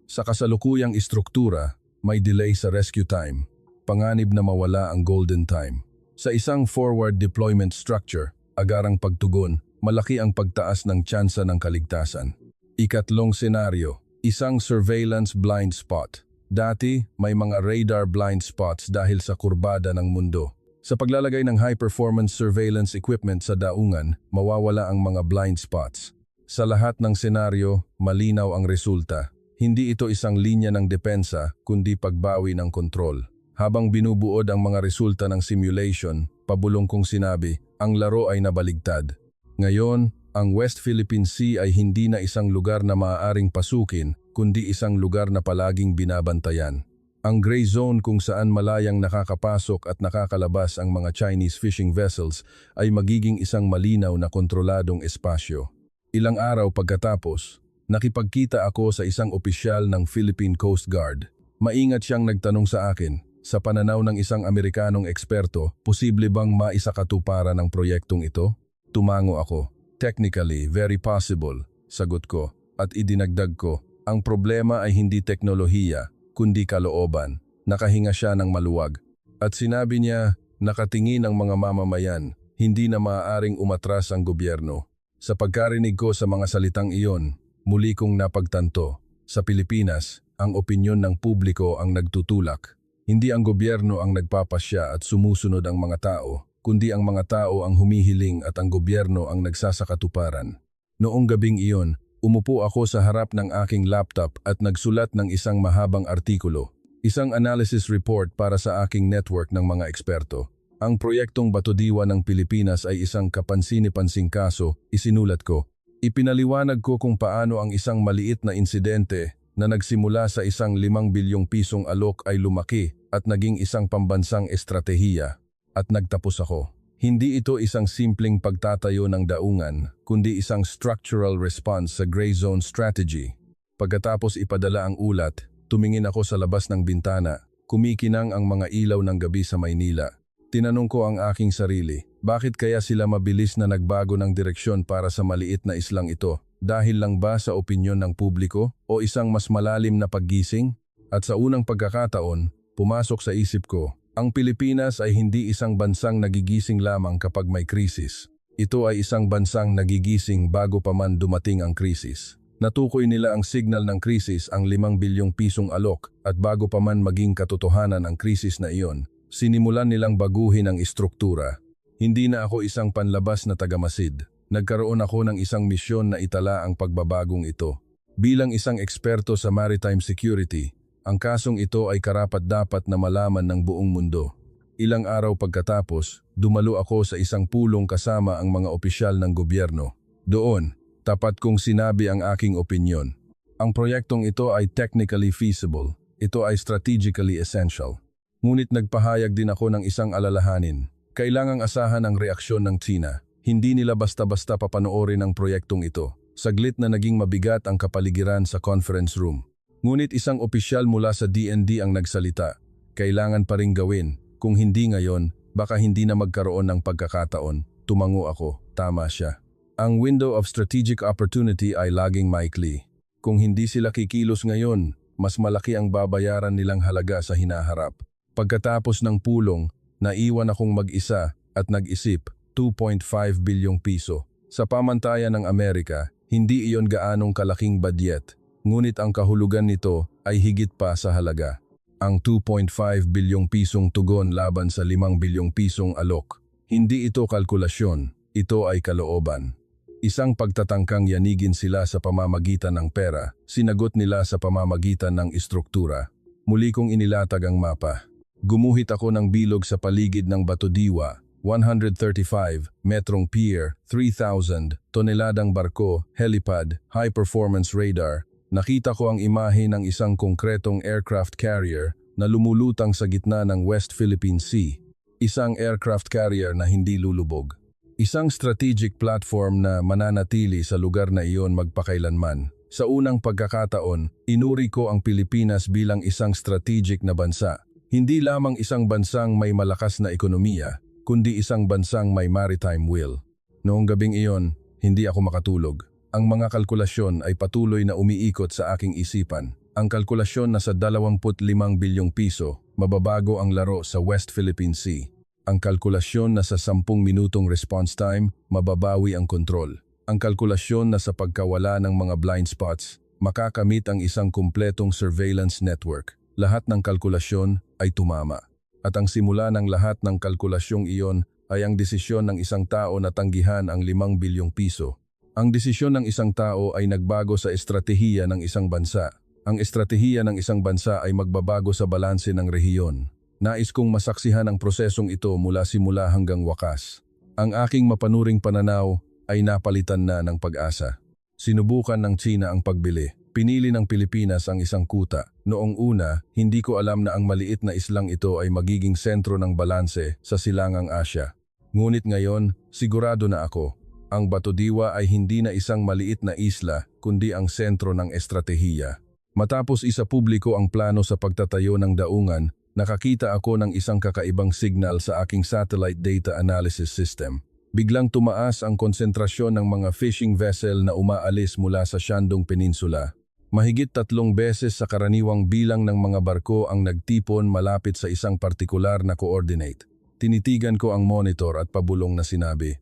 Sa kasalukuyang istruktura, may delay sa rescue time, panganib na mawala ang golden time. Sa isang forward deployment structure, agarang pagtugon, malaki ang pagtaas ng tsansa ng kaligtasan. Ikatlong senaryo, isang surveillance blind spot. Dati, may mga radar blind spots dahil sa kurbada ng mundo. Sa paglalagay ng high-performance surveillance equipment sa daungan, mawawala ang mga blind spots. Sa lahat ng senaryo, malinaw ang resulta. Hindi ito isang linya ng depensa, kundi pagbawi ng kontrol. Habang binubuod ang mga resulta ng simulation, pabulong kong sinabi, ang laro ay nabaligtad. Ngayon, ang West Philippine Sea ay hindi na isang lugar na maaaring pasukin, kundi isang lugar na palaging binabantayan. Ang gray zone kung saan malayang nakakapasok at nakakalabas ang mga Chinese fishing vessels ay magiging isang malinaw na kontroladong espasyo. Ilang araw pagkatapos, nakipagkita ako sa isang opisyal ng Philippine Coast Guard. Maingat siyang nagtanong sa akin, sa pananaw ng isang Amerikanong eksperto, posible bang maisakatuparan ang proyektong ito? Tumango ako. Technically, very possible, sagot ko, at idinagdag ko, ang problema ay hindi teknolohiya, kundi kalooban. Nakahinga siya ng maluwag. At sinabi niya, nakatingin ang mga mamamayan, hindi na maaaring umatras ang gobyerno. Sa pagkarinig ko sa mga salitang iyon, muli kong napagtanto, sa Pilipinas, ang opinyon ng publiko ang nagtutulak. Hindi ang gobyerno ang nagpapasya at sumusunod ang mga tao, kundi ang mga tao ang humihiling at ang gobyerno ang nagsasakatuparan. Noong gabing iyon, umupo ako sa harap ng aking laptop at nagsulat ng isang mahabang artikulo, isang analysis report para sa aking network ng mga eksperto. Ang proyektong Batodiwa ng Pilipinas ay isang kapansin-pansing kaso, isinulat ko. Ipinaliwanag ko kung paano ang isang maliit na insidente na nagsimula sa isang 5 bilyong pisong alok ay lumaki at naging isang pambansang estratehiya. At nagtapos ako. Hindi ito isang simpleng pagtatayo ng daungan, kundi isang structural response sa gray zone strategy. Pagkatapos ipadala ang ulat, tumingin ako sa labas ng bintana, kumikinang ang mga ilaw ng gabi sa Maynila. Tinanong ko ang aking sarili, bakit kaya sila mabilis na nagbago ng direksyon para sa maliit na islang ito? Dahil lang ba sa opinyon ng publiko o isang mas malalim na paggising? At sa unang pagkakataon, pumasok sa isip ko, ang Pilipinas ay hindi isang bansang nagigising lamang kapag may krisis. Ito ay isang bansang nagigising bago pa man dumating ang krisis. Natukoy nila ang signal ng krisis, ang 5 bilyong pisong alok, at bago pa man maging katotohanan ang krisis na iyon, sinimulan nilang baguhin ang istruktura. Hindi na ako isang panlabas na tagamasid. Nagkaroon ako ng isang misyon na itala ang pagbabagong ito. Bilang isang eksperto sa maritime security, ang kasong ito ay karapat-dapat na malaman ng buong mundo. Ilang araw pagkatapos, dumalo ako sa isang pulong kasama ang mga opisyal ng gobyerno. Doon, tapat kong sinabi ang aking opinyon. Ang proyektong ito ay technically feasible. Ito ay strategically essential. Ngunit nagpahayag din ako ng isang alalahanin. Kailangang asahan ang reaksyon ng China. Hindi nila basta-basta papanoorin ang proyektong ito. Saglit na naging mabigat ang kapaligiran sa conference room. Ngunit isang opisyal mula sa DND ang nagsalita. Kailangan pa ring gawin. Kung hindi ngayon, baka hindi na magkaroon ng pagkakataon. Tumango ako. Tama siya. Ang window of strategic opportunity ay laging maikli. Kung hindi sila kikilos ngayon, mas malaki ang babayaran nilang halaga sa hinaharap. Pagkatapos ng pulong, naiwan akong mag-isa at nag-isip 2.5 bilyong piso. Sa pamantayan ng Amerika, hindi iyon gaanong kalaking badyet, ngunit ang kahulugan nito ay higit pa sa halaga. Ang 2.5 bilyong pisong tugon laban sa 5 bilyong pisong alok. Hindi ito kalkulasyon, ito ay kalooban. Isang pagtatangkang yanigin sila sa pamamagitan ng pera, sinagot nila sa pamamagitan ng istruktura. Muli kong inilatag ang mapa. Gumuhit ako ng bilog sa paligid ng Batodiwa, 135, metrong pier, 3,000, toneladang barko, helipad, high-performance radar. Nakita ko ang imahe ng isang konkretong aircraft carrier na lumulutang sa gitna ng West Philippine Sea. Isang aircraft carrier na hindi lulubog. Isang strategic platform na mananatili sa lugar na iyon magpakailanman. Sa unang pagkakataon, inuri ko ang Pilipinas bilang isang strategic na bansa. Hindi lamang isang bansang may malakas na ekonomiya, kundi isang bansang may maritime will. Noong gabing iyon, hindi ako makatulog. Ang mga kalkulasyon ay patuloy na umiikot sa aking isipan. Ang kalkulasyon na sa 25 bilyong piso, mababago ang laro sa West Philippine Sea. Ang kalkulasyon na sa 10 minutong response time, mababawi ang kontrol. Ang kalkulasyon na sa pagkawala ng mga blind spots, makakamit ang isang kumpletong surveillance network. Lahat ng kalkulasyon ay tumama. At ang simula ng lahat ng kalkulasyong iyon ay ang desisyon ng isang tao na tanggihan ang 5 bilyong piso. Ang desisyon ng isang tao ay nagbago sa estratehiya ng isang bansa. Ang estratehiya ng isang bansa ay magbabago sa balanse ng rehiyon. Nais kong masaksihan ang prosesong ito mula simula hanggang wakas. Ang aking mapanuring pananaw ay napalitan na ng pag-asa. Sinubukan ng China ang pagbili. Pinili ng Pilipinas ang isang kuta. Noong una, hindi ko alam na ang maliit na islang ito ay magiging sentro ng balanse sa silangang Asya. Ngunit ngayon, sigurado na ako. Ang Batodiwa ay hindi na isang maliit na isla, kundi ang sentro ng estratehiya. Matapos isa publiko ang plano sa pagtatayo ng daungan, nakakita ako ng isang kakaibang signal sa aking satellite data analysis system. Biglang tumaas ang konsentrasyon ng mga fishing vessel na umaalis mula sa Shandong Peninsula. Mahigit 3 beses sa karaniwang bilang ng mga barko ang nagtipon malapit sa isang partikular na coordinate. Tinitigan ko ang monitor at pabulong na sinabi,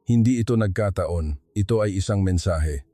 "Hindi ito nagkataon, ito ay isang mensahe."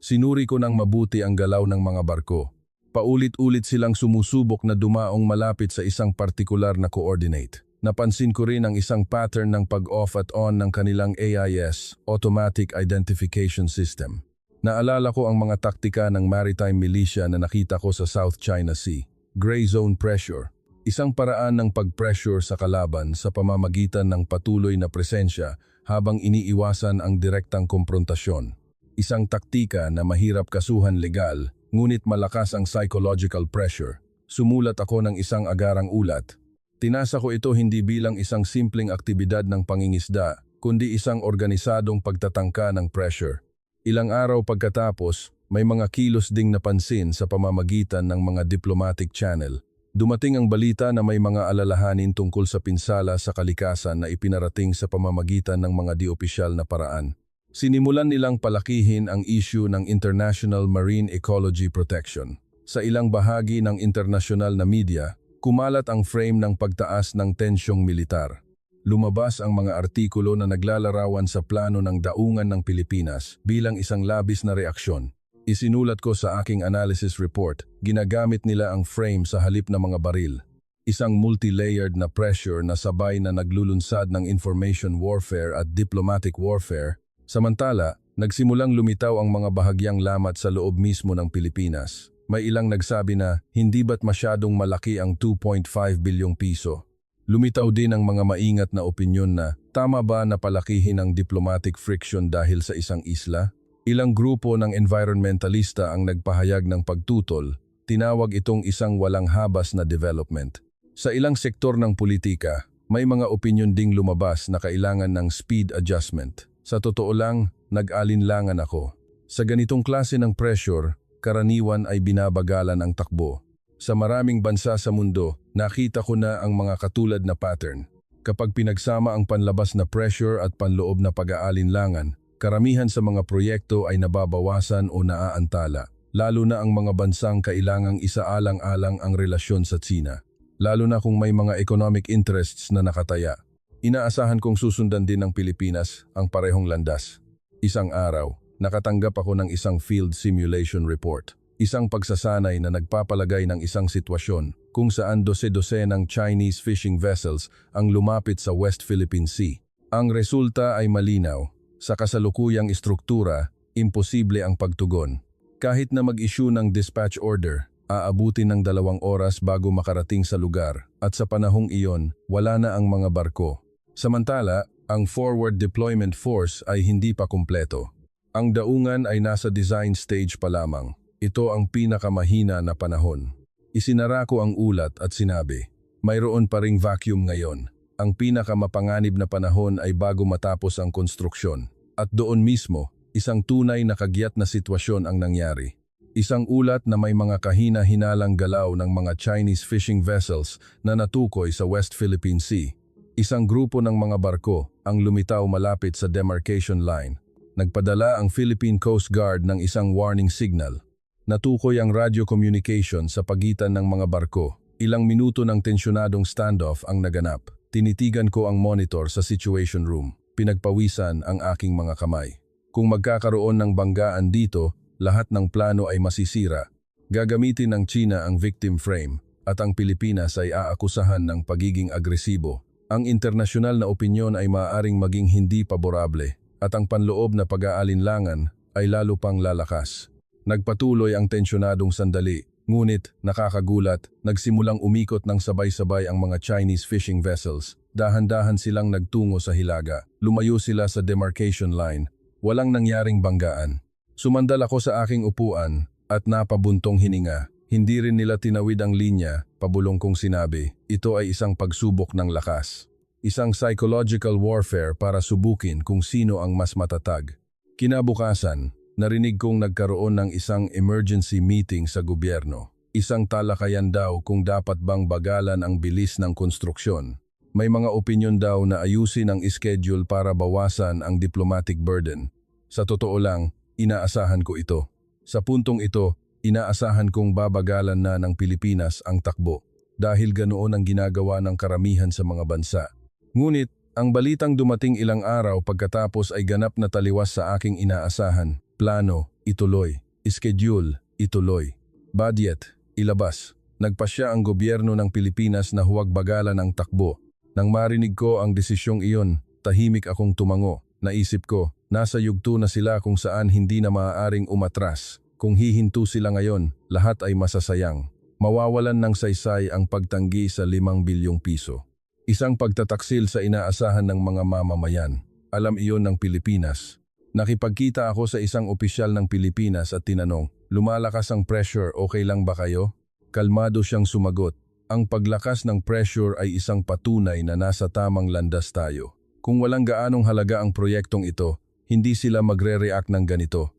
Sinuri ko ng mabuti ang galaw ng mga barko. Paulit-ulit silang sumusubok na dumaong malapit sa isang partikular na coordinate. Napansin ko rin ang isang pattern ng pag-off at on ng kanilang AIS, Automatic Identification System. Naalala ko ang mga taktika ng maritime militia na nakita ko sa South China Sea. Gray zone pressure. Isang paraan ng pag-pressure sa kalaban sa pamamagitan ng patuloy na presensya habang iniiwasan ang direktang komprontasyon. Isang taktika na mahirap kasuhan legal, ngunit malakas ang psychological pressure. Sumulat ako ng isang agarang ulat. Tinasa ko ito hindi bilang isang simpleng aktibidad ng pangingisda, kundi isang organisadong pagtatangka ng pressure. Ilang araw pagkatapos, may mga kilos ding napansin sa pamamagitan ng mga diplomatic channel. Dumating ang balita na may mga alalahanin tungkol sa pinsala sa kalikasan na ipinarating sa pamamagitan ng mga di-opisyal na paraan. Sinimulan nilang palakihin ang issue ng International Marine Ecology Protection. Sa ilang bahagi ng internasyonal na media, kumalat ang frame ng pagtaas ng tensyong militar. Lumabas ang mga artikulo na naglalarawan sa plano ng daungan ng Pilipinas bilang isang labis na reaksyon. Isinulat ko sa aking analysis report, ginagamit nila ang frame sa halip na mga baril. Isang multi-layered na pressure na sabay na naglulunsad ng information warfare at diplomatic warfare. Samantala, nagsimulang lumitaw ang mga bahagyang lamat sa loob mismo ng Pilipinas. May ilang nagsabi na, hindi ba't masyadong malaki ang 2.5 bilyong piso? Lumitaw din ang mga maingat na opinyon na, tama ba na palakihin ang diplomatic friction dahil sa isang isla? Ilang grupo ng environmentalista ang nagpahayag ng pagtutol, tinawag itong isang walang habas na development. Sa ilang sektor ng politika, may mga opinyon ding lumabas na kailangan ng speed adjustment. Sa totoo lang, nag-alinlangan ako. Sa ganitong klase ng pressure, karaniwan ay binabagalan ang takbo. Sa maraming bansa sa mundo, nakita ko na ang mga katulad na pattern. Kapag pinagsama ang panlabas na pressure at panloob na pag-aalinlangan, karamihan sa mga proyekto ay nababawasan o naaantala, lalo na ang mga bansang kailangang isaalang-alang ang relasyon sa Tsina. Lalo na kung may mga economic interests na nakataya. Inaasahan kong susundan din ng Pilipinas ang parehong landas. Isang araw, nakatanggap ako ng isang field simulation report. Isang pagsasanay na nagpapalagay ng isang sitwasyon kung saan dose-dose ng Chinese fishing vessels ang lumapit sa West Philippine Sea. Ang resulta ay malinaw. Sa kasalukuyang istruktura, imposible ang pagtugon. Kahit na mag-issue ng dispatch order, aabutin ng 2 oras bago makarating sa lugar at sa panahong iyon, wala na ang mga barko. Samantala, ang Forward Deployment Force ay hindi pa kumpleto. Ang daungan ay nasa design stage pa lamang. Ito ang pinakamahina na panahon. Isinara ko ang ulat at sinabi, mayroon pa ring vacuum ngayon. Ang pinakamapanganib na panahon ay bago matapos ang konstruksyon. At doon mismo, isang tunay na kagyat na sitwasyon ang nangyari. Isang ulat na may mga kahina-hinalang galaw ng mga Chinese fishing vessels na natukoy sa West Philippine Sea. Isang grupo ng mga barko ang lumitaw malapit sa demarcation line. Nagpadala ang Philippine Coast Guard ng isang warning signal. Natukoy ang radio communication sa pagitan ng mga barko. Ilang minuto ng tensyonadong standoff ang naganap. Tinitigan ko ang monitor sa situation room. Pinagpawisan ang aking mga kamay. Kung magkakaroon ng banggaan dito, lahat ng plano ay masisira. Gagamitin ng China ang victim frame at ang Pilipinas ay aakusahan ng pagiging agresibo. Ang internasyonal na opinyon ay maaaring maging hindi paborable at ang panloob na pag-aalinlangan ay lalo pang lalakas. Nagpatuloy ang tensyonadong sandali, ngunit nakakagulat, nagsimulang umikot ng sabay-sabay ang mga Chinese fishing vessels. Dahan-dahan silang nagtungo sa hilaga. Lumayo sila sa demarcation line. Walang nangyaring banggaan. Sumandal ako sa aking upuan at napabuntong hininga. Hindi rin nila tinawid ang linya, pabulong kong sinabi. Ito ay isang pagsubok ng lakas. Isang psychological warfare para subukin kung sino ang mas matatag. Kinabukasan, narinig kong nagkaroon ng isang emergency meeting sa gobyerno. Isang talakayan daw kung dapat bang bagalan ang bilis ng konstruksyon. May mga opinyon daw na ayusin ang schedule para bawasan ang diplomatic burden. Sa totoo lang, inaasahan ko ito. Sa puntong ito, inaasahan kong babagalan na ng Pilipinas ang takbo dahil ganoon ang ginagawa ng karamihan sa mga bansa. Ngunit, ang balitang dumating ilang araw pagkatapos ay ganap na taliwas sa aking inaasahan. Plano, ituloy. Schedule, ituloy. Budget, ilabas. Nagpasya ang gobyerno ng Pilipinas na huwag bagalan ang takbo. Nang marinig ko ang desisyong iyon, tahimik akong tumango. Naisip ko, nasa yugto na sila kung saan hindi na maaaring umatras. Kung hihinto sila ngayon, lahat ay masasayang. Mawawalan ng saysay ang pagtanggi sa 5 bilyong piso. Isang pagtataksil sa inaasahan ng mga mamamayan. Alam iyon ng Pilipinas. Nakipagkita ako sa isang opisyal ng Pilipinas at tinanong, lumalakas ang pressure, okay lang ba kayo? Kalmado siyang sumagot, ang paglakas ng pressure ay isang patunay na nasa tamang landas tayo. Kung walang gaanong halaga ang proyektong ito, hindi sila magre-react ng ganito.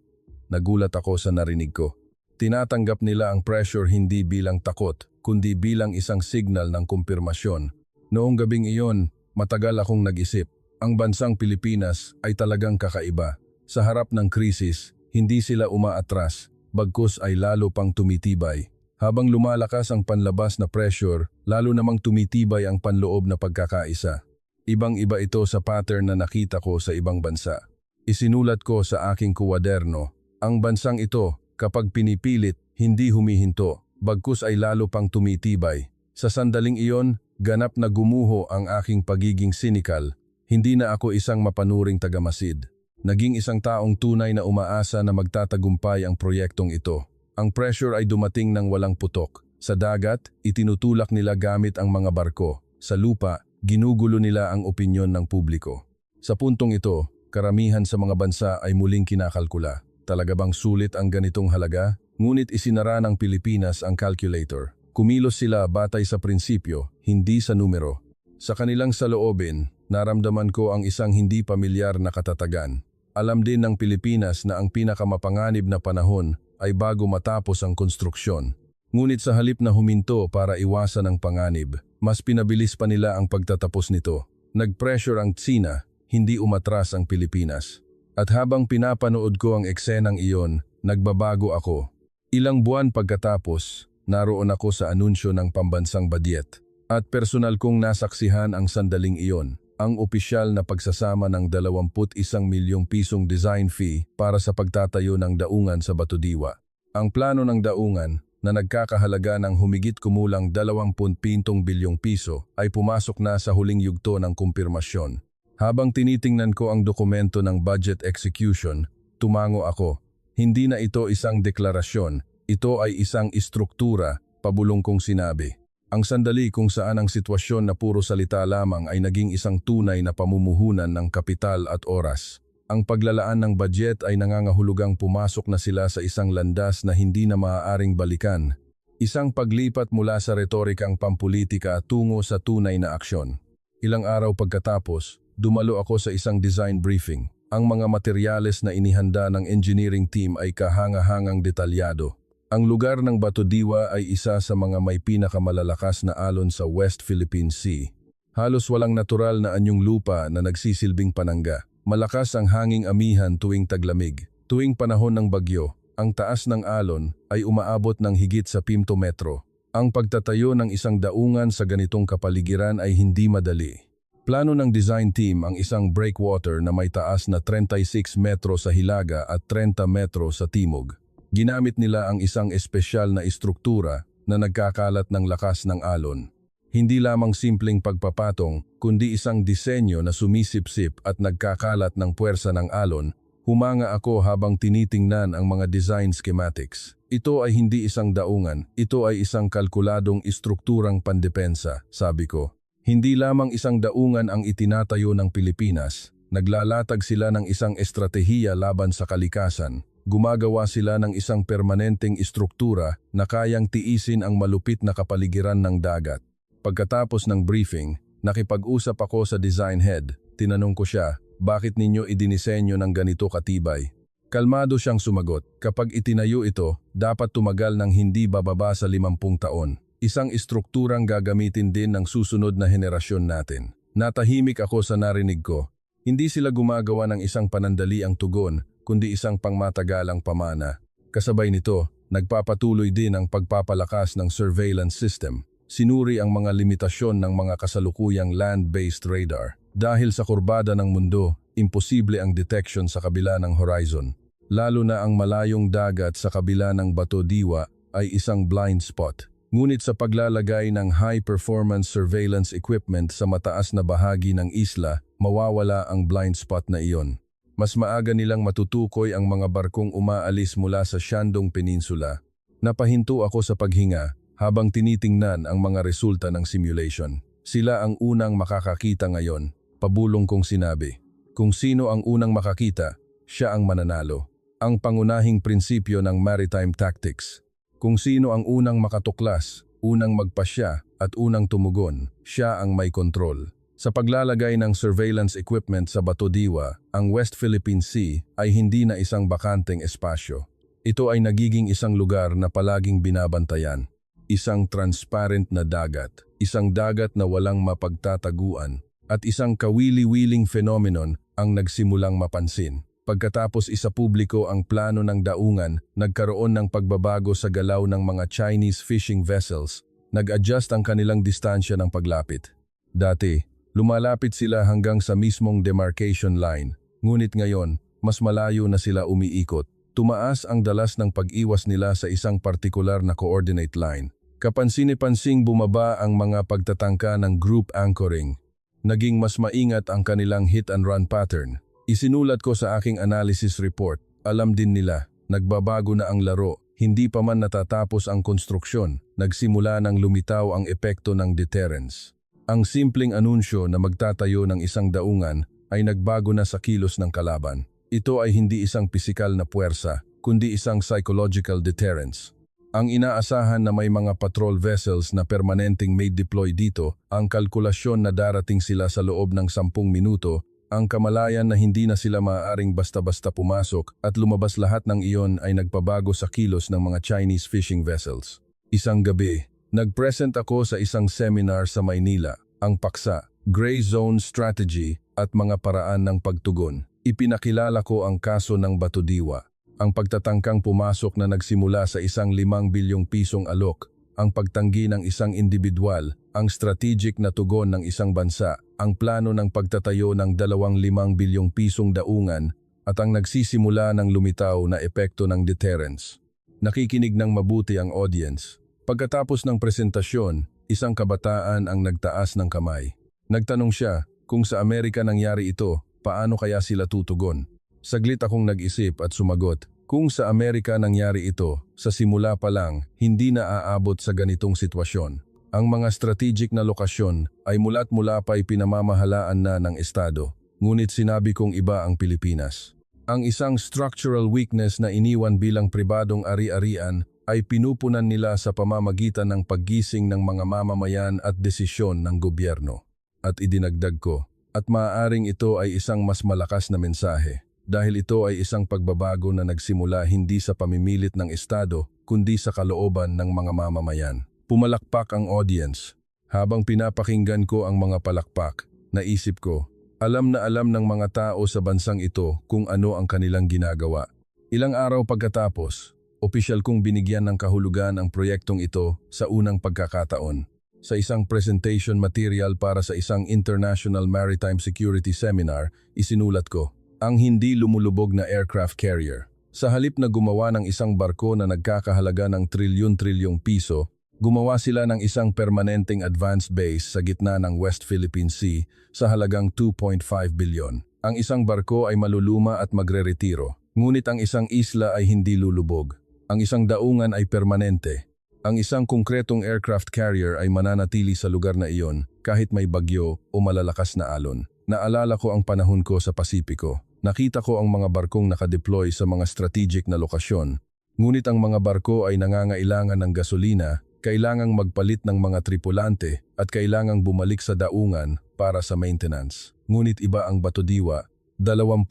Nagulat ako sa narinig ko. Tinatanggap nila ang pressure hindi bilang takot, kundi bilang isang signal ng kumpirmasyon. Noong gabing iyon, matagal akong nag-isip. Ang bansang Pilipinas ay talagang kakaiba. Sa harap ng krisis, hindi sila umaatras, bagkus ay lalo pang tumitibay. Habang lumalakas ang panlabas na pressure, lalo namang tumitibay ang panloob na pagkakaisa. Ibang-iba ito sa pattern na nakita ko sa ibang bansa. Isinulat ko sa aking kuwaderno, ang bansang ito, kapag pinipilit, hindi humihinto, bagkus ay lalo pang tumitibay. Sa sandaling iyon, ganap na gumuho ang aking pagiging cynical. Hindi na ako isang mapanuring tagamasid. Naging isang taong tunay na umaasa na magtatagumpay ang proyektong ito. Ang pressure ay dumating ng walang putok. Sa dagat, itinutulak nila gamit ang mga barko. Sa lupa, ginugulo nila ang opinyon ng publiko. Sa puntong ito, karamihan sa mga bansa ay muling kinakalkula. Talaga bang sulit ang ganitong halaga? Ngunit isinara ng Pilipinas ang calculator. Kumilos sila batay sa prinsipyo, hindi sa numero. Sa kanilang saloobin, naramdaman ko ang isang hindi pamilyar na katatagan. Alam din ng Pilipinas na ang pinakamapanganib na panahon ay bago matapos ang konstruksyon. Ngunit sa halip na huminto para iwasan ang panganib, mas pinabilis pa nila ang pagtatapos nito. Nag-pressure ang Tsina, hindi umatras ang Pilipinas. At habang pinapanood ko ang eksenang iyon, nagbabago ako. Ilang buwan pagkatapos, naroon ako sa anunsyo ng pambansang badyet. At personal kong nasaksihan ang sandaling iyon, ang opisyal na pagsasama ng 21 milyong pisong design fee para sa pagtatayo ng daungan sa Batodiwa. Ang plano ng daungan, na nagkakahalaga ng humigit kumulang 20 bilyong piso, ay pumasok na sa huling yugto ng kumpirmasyon. Habang tinitingnan ko ang dokumento ng budget execution, tumango ako. Hindi na ito isang deklarasyon, ito ay isang istruktura, pabulong kong sinabi. Ang sandali kung saan ang sitwasyon na puro salita lamang ay naging isang tunay na pamumuhunan ng kapital at oras. Ang paglalaan ng budget ay nangangahulugang pumasok na sila sa isang landas na hindi na maaaring balikan. Isang paglipat mula sa retorikang pampulitika tungo sa tunay na aksyon. Ilang araw pagkatapos, dumalo ako sa isang design briefing. Ang mga materyales na inihanda ng engineering team ay kahanga-hangang detalyado. Ang lugar ng Batodiwa ay isa sa mga may pinakamalalakas na alon sa West Philippine Sea. Halos walang natural na anyong lupa na nagsisilbing panangga. Malakas ang hanging amihan tuwing taglamig. Tuwing panahon ng bagyo, ang taas ng alon ay umaabot ng higit sa 5 metro. Ang pagtatayo ng isang daungan sa ganitong kapaligiran ay hindi madali. Plano ng design team ang isang breakwater na may taas na 36 metro sa hilaga at 30 metro sa timog. Ginamit nila ang isang espesyal na istruktura na nagkakalat ng lakas ng alon. Hindi lamang simpleng pagpapatong, kundi isang disenyo na sumisipsip at nagkakalat ng puwersa ng alon. Humanga ako habang tinitingnan ang mga design schematics. Ito ay hindi isang daungan, ito ay isang kalkuladong istrukturang pandepensa, sabi ko. Hindi lamang isang daungan ang itinatayo ng Pilipinas, naglalatag sila ng isang estratehiya laban sa kalikasan. Gumagawa sila ng isang permanenteng istruktura na kayang tiisin ang malupit na kapaligiran ng dagat. Pagkatapos ng briefing, nakipag-usap ako sa design head. Tinanong ko siya, bakit ninyo idinisenyo ng ganito katibay? Kalmado siyang sumagot, kapag itinayo ito, dapat tumagal ng hindi bababa sa 50 taon. Isang istrukturang gagamitin din ng susunod na henerasyon natin. Natahimik ako sa narinig ko. Hindi sila gumagawa ng isang panandaliang tugon, kundi isang pangmatagalang pamana. Kasabay nito, nagpapatuloy din ang pagpapalakas ng surveillance system. Sinuri ang mga limitasyon ng mga kasalukuyang land-based radar. Dahil sa kurbada ng mundo, imposible ang detection sa kabila ng horizon. Lalo na ang malayong dagat sa kabila ng Batodiwa ay isang blind spot. Ngunit sa paglalagay ng high-performance surveillance equipment sa mataas na bahagi ng isla, mawawala ang blind spot na iyon. Mas maaga nilang matutukoy ang mga barkong umaalis mula sa Shandong Peninsula. Napahinto ako sa paghinga habang tinitingnan ang mga resulta ng simulation. Sila ang unang makakakita ngayon, pabulong kong sinabi. Kung sino ang unang makakita, siya ang mananalo. Ang pangunahing prinsipyo ng maritime tactics. Kung sino ang unang makatuklas, unang magpasya at unang tumugon, siya ang may kontrol. Sa paglalagay ng surveillance equipment sa Batodiwa, ang West Philippine Sea ay hindi na isang bakanteng espasyo. Ito ay nagiging isang lugar na palaging binabantayan. Isang transparent na dagat, isang dagat na walang mapagtataguan, at isang kawili-wiling phenomenon ang nagsimulang mapansin. Pagkatapos isapubliko ang plano ng daungan, nagkaroon ng pagbabago sa galaw ng mga Chinese fishing vessels. Nag-adjust ang kanilang distansya ng paglapit. Dati, lumalapit sila hanggang sa mismong demarcation line. Ngunit ngayon, mas malayo na sila umiikot. Tumaas ang dalas ng pag-iwas nila sa isang partikular na coordinate line. Kapansin-pansing bumaba ang mga pagtatangka ng group anchoring. Naging mas maingat ang kanilang hit-and-run pattern. Isinulat ko sa aking analysis report. Alam din nila, nagbabago na ang laro. Hindi pa man natatapos ang konstruksyon. Nagsimula nang lumitaw ang epekto ng deterrence. Ang simpleng anunsyo na magtatayo ng isang daungan ay nagbago na sa kilos ng kalaban. Ito ay hindi isang pisikal na puwersa, kundi isang psychological deterrence. Ang inaasahan na may mga patrol vessels na permanenteng may deploy dito, ang kalkulasyon na darating sila sa loob ng 10 minuto, ang kamalayan na hindi na sila maaaring basta-basta pumasok at lumabas lahat ng iyon ay nagpabago sa kilos ng mga Chinese fishing vessels. Isang gabi, nag-present ako sa isang seminar sa Maynila, ang paksa, Gray Zone Strategy at mga paraan ng pagtugon. Ipinakilala ko ang kaso ng Batodiwa, ang pagtatangkang pumasok na nagsimula sa isang 5 bilyong pisong alok, ang pagtanggi ng isang individual, ang strategic na tugon ng isang bansa, ang plano ng pagtatayo ng 25 bilyong pisong daungan at ang nagsisimula ng lumitaw na epekto ng deterrence. Nakikinig ng mabuti ang audience. Pagkatapos ng presentasyon, isang kabataan ang nagtaas ng kamay. Nagtanong siya, kung sa Amerika nangyari ito, paano kaya sila tutugon? Saglit akong nag-isip at sumagot, kung sa Amerika nangyari ito, sa simula pa lang, hindi na aabot sa ganitong sitwasyon. Ang mga strategic na lokasyon ay mula't mula pa'y pinamamahalaan na ng Estado, ngunit sinabi kong iba ang Pilipinas. Ang isang structural weakness na iniwan bilang pribadong ari-arian ay pinupunan nila sa pamamagitan ng paggising ng mga mamamayan at desisyon ng gobyerno. At idinagdag ko, at maaaring ito ay isang mas malakas na mensahe. Dahil ito ay isang pagbabago na nagsimula hindi sa pamimilit ng Estado, kundi sa kalooban ng mga mamamayan. Pumalakpak ang audience. Habang pinapakinggan ko ang mga palakpak, naisip ko, alam na alam ng mga tao sa bansang ito kung ano ang kanilang ginagawa. Ilang araw pagkatapos, opisyal kong binigyan ng kahulugan ang proyektong ito sa unang pagkakataon. Sa isang presentation material para sa isang International Maritime Security Seminar, isinulat ko, ang hindi lumulubog na aircraft carrier. Sa halip na gumawa ng isang barko na nagkakahalaga ng trilyon-trilyong piso, gumawa sila ng isang permanenteng advanced base sa gitna ng West Philippine Sea sa halagang 2.5 bilyon. Ang isang barko ay maluluma at magre-retiro, ngunit ang isang isla ay hindi lulubog. Ang isang daungan ay permanente. Ang isang konkretong aircraft carrier ay mananatili sa lugar na iyon kahit may bagyo o malalakas na alon. Naalala ko ang panahon ko sa Pasipiko. Nakita ko ang mga barkong nakadeploy sa mga strategic na lokasyon. Ngunit ang mga barko ay nangangailangan ng gasolina, kailangang magpalit ng mga tripulante at kailangang bumalik sa daungan para sa maintenance. Ngunit iba ang Batodiwa, 20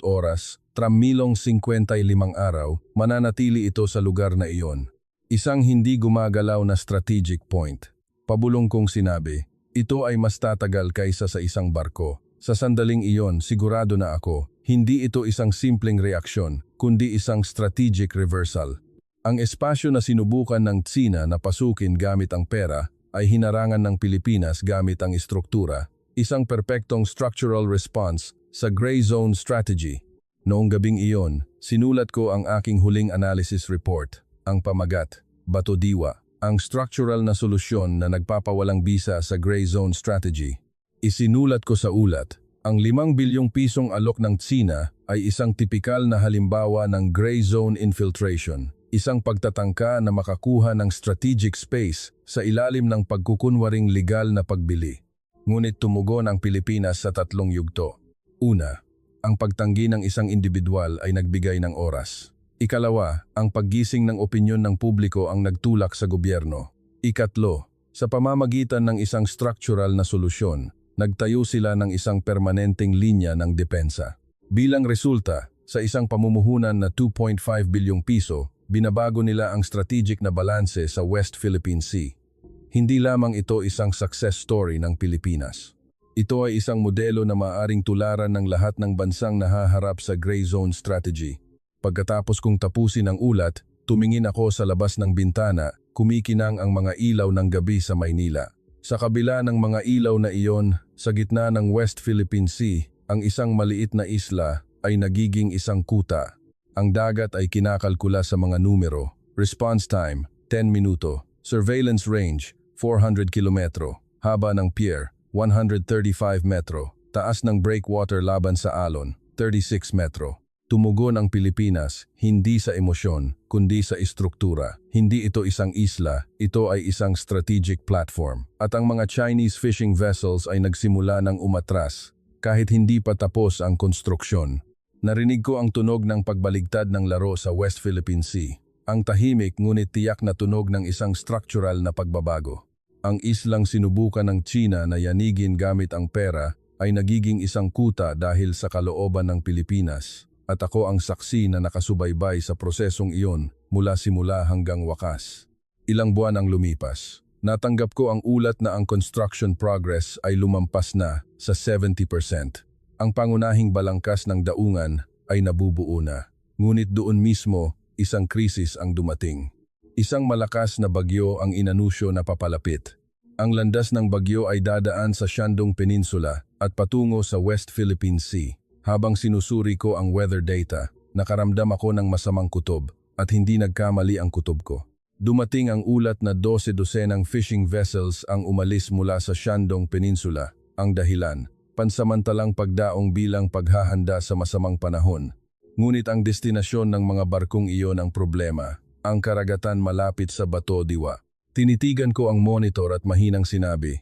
oras, tramilong 55 araw, mananatili ito sa lugar na iyon. Isang hindi gumagalaw na strategic point. Pabulong kong sinabi, ito ay mas tatagal kaysa sa isang barko. Sa sandaling iyon, sigurado na ako, hindi ito isang simpleng reaksyon, kundi isang strategic reversal. Ang espasyo na sinubukan ng Tsina na pasukin gamit ang pera ay hinarangan ng Pilipinas gamit ang istruktura, isang perpektong structural response sa Gray Zone Strategy. Noong gabing iyon, sinulat ko ang aking huling analysis report, ang pamagat, Batodiwa, ang structural na solusyon na nagpapawalang bisa sa Gray Zone Strategy. Isinulat ko sa ulat, ang 5 bilyong pisong alok ng Tsina ay isang tipikal na halimbawa ng Gray Zone Infiltration, isang pagtatangka na makakuha ng strategic space sa ilalim ng pagkukunwaring legal na pagbili. Ngunit tumugon ang Pilipinas sa 3 yugto. Una, ang pagtanggi ng isang individual ay nagbigay ng oras. Ikalawa, ang paggising ng opinyon ng publiko ang nagtulak sa gobyerno. Ikatlo, sa pamamagitan ng isang structural na solusyon, nagtayo sila ng isang permanenteng linya ng depensa. Bilang resulta, sa isang pamumuhunan na 2.5 bilyong piso, binabago nila ang strategic na balanse sa West Philippine Sea. Hindi lamang ito isang success story ng Pilipinas. Ito ay isang modelo na maaaring tularan ng lahat ng bansang nahaharap sa Gray Zone Strategy. Pagkatapos kong tapusin ang ulat, tumingin ako sa labas ng bintana, kumikinang ang mga ilaw ng gabi sa Maynila. Sa kabila ng mga ilaw na iyon, sa gitna ng West Philippine Sea, ang isang maliit na isla ay nagiging isang kuta. Ang dagat ay kinakalkula sa mga numero. Response time, 10 minuto. Surveillance range, 400 kilometro. Haba ng pier, 135 metro. Taas ng breakwater laban sa alon, 36 metro. Tumugon ang Pilipinas, hindi sa emosyon, kundi sa istruktura. Hindi ito isang isla, ito ay isang strategic platform. At ang mga Chinese fishing vessels ay nagsimula ng umatras, kahit hindi pa tapos ang konstruksyon. Narinig ko ang tunog ng pagbaligtad ng laro sa West Philippine Sea. Ang tahimik ngunit tiyak na tunog ng isang structural na pagbabago. Ang islang sinubukan ng China na yanigin gamit ang pera ay nagiging isang kuta dahil sa kalooban ng Pilipinas. At ako ang saksi na nakasubaybay sa prosesong iyon mula simula hanggang wakas. Ilang buwan ang lumipas. Natanggap ko ang ulat na ang construction progress ay lumampas na sa 70%. Ang pangunahing balangkas ng daungan ay nabubuo na. Ngunit doon mismo, isang krisis ang dumating. Isang malakas na bagyo ang inanusyo na papalapit. Ang landas ng bagyo ay dadaan sa Shandong Peninsula at patungo sa West Philippine Sea. Habang sinusuri ko ang weather data, nakaramdam ako ng masamang kutob at hindi nagkamali ang kutob ko. Dumating ang ulat na 12 dosenang fishing vessels ang umalis mula sa Shandong Peninsula. Ang dahilan, pansamantalang pagdaong bilang paghahanda sa masamang panahon. Ngunit ang destinasyon ng mga barkong iyon ang problema, ang karagatan malapit sa Bato Diwa. Tinitigan ko ang monitor at mahinang sinabi,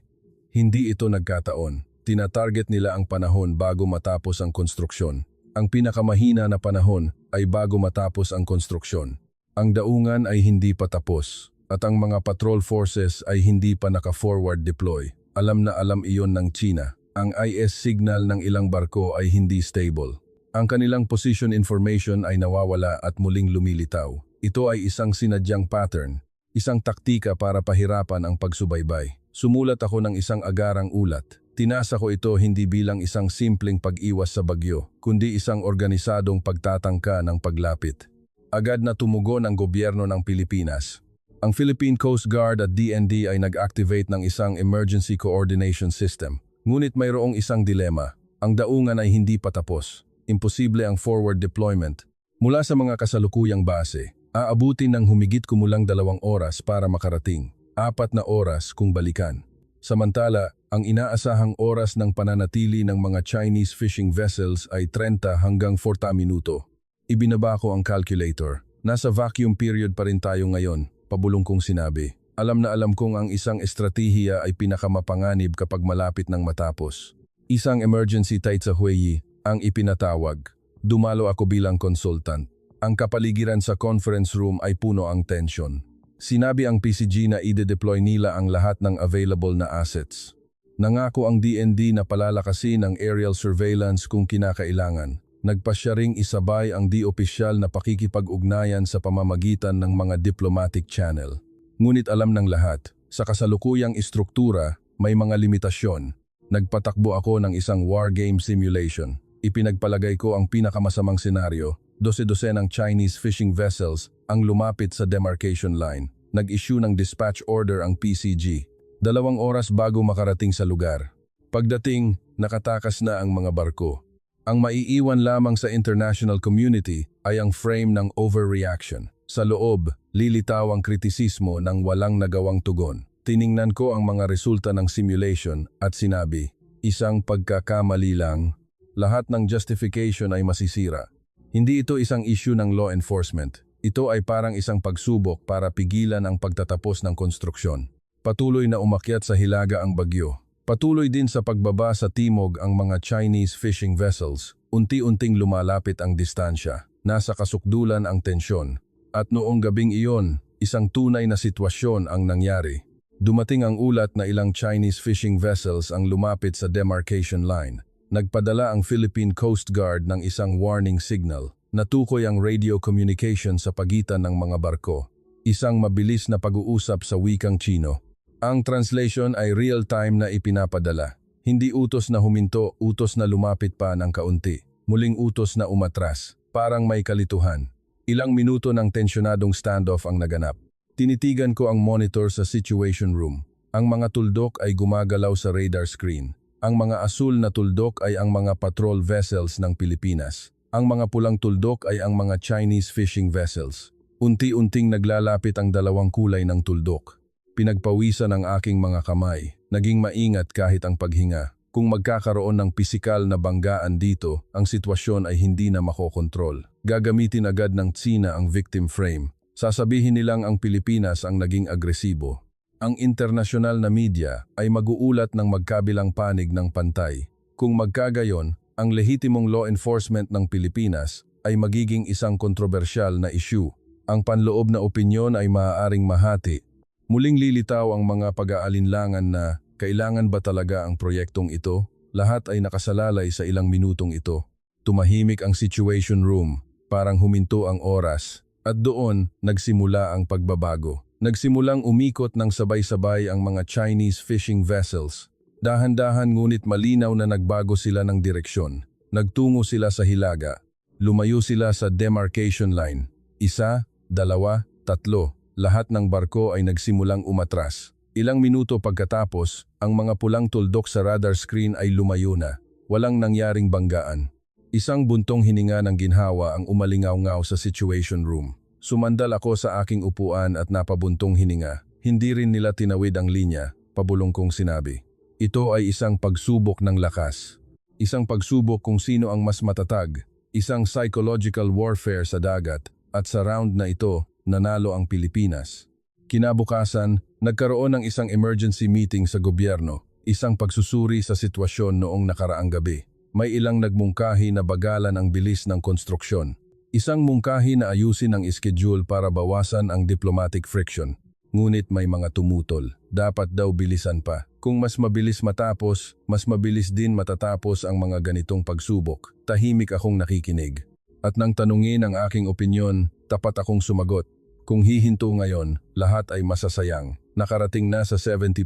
hindi ito nagkataon. Tinatarget nila ang panahon bago matapos ang konstruksyon. Ang pinakamahina na panahon ay bago matapos ang konstruksyon. Ang daungan ay hindi pa tapos at ang mga patrol forces ay hindi pa naka-forward deploy. Alam na alam iyon ng China. Ang IS signal ng ilang barko ay hindi stable. Ang kanilang position information ay nawawala at muling lumilitaw. Ito ay isang sinadyang pattern, isang taktika para pahirapan ang pagsubaybay. Sumulat ako ng isang agarang ulat. Tinasa ko ito hindi bilang isang simpleng pag-iwas sa bagyo, kundi isang organisadong pagtatangka ng paglapit. Agad na tumugon ang gobyerno ng Pilipinas. Ang Philippine Coast Guard at DND ay nag-activate ng isang emergency coordination system. Ngunit mayroong isang dilema. Ang daungan ay hindi pa tapos. Imposible ang forward deployment. Mula sa mga kasalukuyang base, aabutin ng humigit kumulang 2 oras para makarating. 4 na oras kung balikan. Samantala, ang inaasahang oras ng pananatili ng mga Chinese fishing vessels ay 30 hanggang 40 minuto. Ibinaba ko ang calculator. Nasa vacuum period pa rin tayo ngayon, pabulong kong sinabi. Alam na alam kong ang isang estratehiya ay pinakamapanganib kapag malapit ng matapos. Isang emergency tight sa Huiyi ang ipinatawag. Dumalo ako bilang consultant. Ang kapaligiran sa conference room ay puno ang tension. Sinabi ang PCG na ide-deploy nila ang lahat ng available na assets. Nangako ang DND na palalakasin ang aerial surveillance kung kinakailangan. Nagpasya ring isabay ang di-opisyal na pakikipag-ugnayan sa pamamagitan ng mga diplomatic channel. Ngunit alam ng lahat, sa kasalukuyang istruktura, may mga limitasyon. Nagpatakbo ako ng isang war game simulation. Ipinagpalagay ko ang pinakamasamang senaryo, 12 ng Chinese fishing vessels ang lumapit sa demarcation line. Nag-issue ng dispatch order ang PCG. 2 oras bago makarating sa lugar. Pagdating, nakatakas na ang mga barko. Ang maiiwan lamang sa international community ay ang frame ng overreaction. Sa loob, lilitaw ang kritisismo ng walang nagawang tugon. Tiningnan ko ang mga resulta ng simulation at sinabi, isang pagkakamali lang, lahat ng justification ay masisira. Hindi ito isang issue ng law enforcement. Ito ay parang isang pagsubok para pigilan ang pagtatapos ng konstruksyon. Patuloy na umakyat sa hilaga ang bagyo. Patuloy din sa pagbaba sa timog ang mga Chinese fishing vessels. Unti-unting lumalapit ang distansya. Nasa kasukdulan ang tensyon. At noong gabing iyon, isang tunay na sitwasyon ang nangyari. Dumating ang ulat na ilang Chinese fishing vessels ang lumapit sa demarcation line. Nagpadala ang Philippine Coast Guard ng isang warning signal. Natukoy ang radio communication sa pagitan ng mga barko. Isang mabilis na pag-uusap sa wikang Chino. Ang translation ay real-time na ipinapadala. Hindi utos na huminto, utos na lumapit pa ng kaunti. Muling utos na umatras. Parang may kalituhan. Ilang minuto ng tensyonadong standoff ang naganap. Tinitigan ko ang monitor sa situation room. Ang mga tuldok ay gumagalaw sa radar screen. Ang mga asul na tuldok ay ang mga patrol vessels ng Pilipinas. Ang mga pulang tuldok ay ang mga Chinese fishing vessels. Unti-unting naglalapit ang 2 kulay ng tuldok. Pinagpawisan ang aking mga kamay. Naging maingat kahit ang paghinga. Kung magkakaroon ng pisikal na banggaan dito, ang sitwasyon ay hindi na makokontrol. Gagamitin agad ng China ang victim frame. Sasabihin nilang ang Pilipinas ang naging agresibo. Ang internasyonal na media ay mag-uulat ng magkabilang panig ng pantay. Kung magkagayon, ang lehitimong law enforcement ng Pilipinas ay magiging isang kontrobersyal na issue. Ang panloob na opinyon ay maaaring mahati. Muling lilitaw ang mga pag-aalinlangan na kailangan ba talaga ang proyektong ito? Lahat ay nakasalalay sa ilang minutong ito. Tumahimik ang situation room, parang huminto ang oras. At doon, nagsimula ang pagbabago. Nagsimulang umikot ng sabay-sabay ang mga Chinese fishing vessels. Dahan-dahan ngunit malinaw na nagbago sila ng direksyon. Nagtungo sila sa hilaga. Lumayo sila sa demarcation line. 1, 2, 3. Lahat ng barko ay nagsimulang umatras. Ilang minuto pagkatapos, ang mga pulang tuldok sa radar screen ay lumayo na. Walang nangyaring banggaan. Isang buntong hininga ng ginhawa ang umalingaw-ngaw sa situation room. Sumandal ako sa aking upuan at napabuntong hininga. Hindi rin nila tinawid ang linya, pabulong kong sinabi. Ito ay isang pagsubok ng lakas. Isang pagsubok kung sino ang mas matatag. Isang psychological warfare sa dagat. At sa round na ito, nanalo ang Pilipinas. Kinabukasan, nagkaroon ng isang emergency meeting sa gobyerno. Isang pagsusuri sa sitwasyon noong nakaraang gabi. May ilang nagmungkahi na bagalan ang bilis ng konstruksyon. Isang mungkahi na ayusin ang schedule para bawasan ang diplomatic friction. Ngunit may mga tumutol. Dapat daw bilisan pa. Kung mas mabilis matapos, mas mabilis din matatapos ang mga ganitong pagsubok. Tahimik akong nakikinig. At nang tanungin ang aking opinyon, tapat akong sumagot. Kung hihinto ngayon, lahat ay masasayang. Nakarating na sa 70%,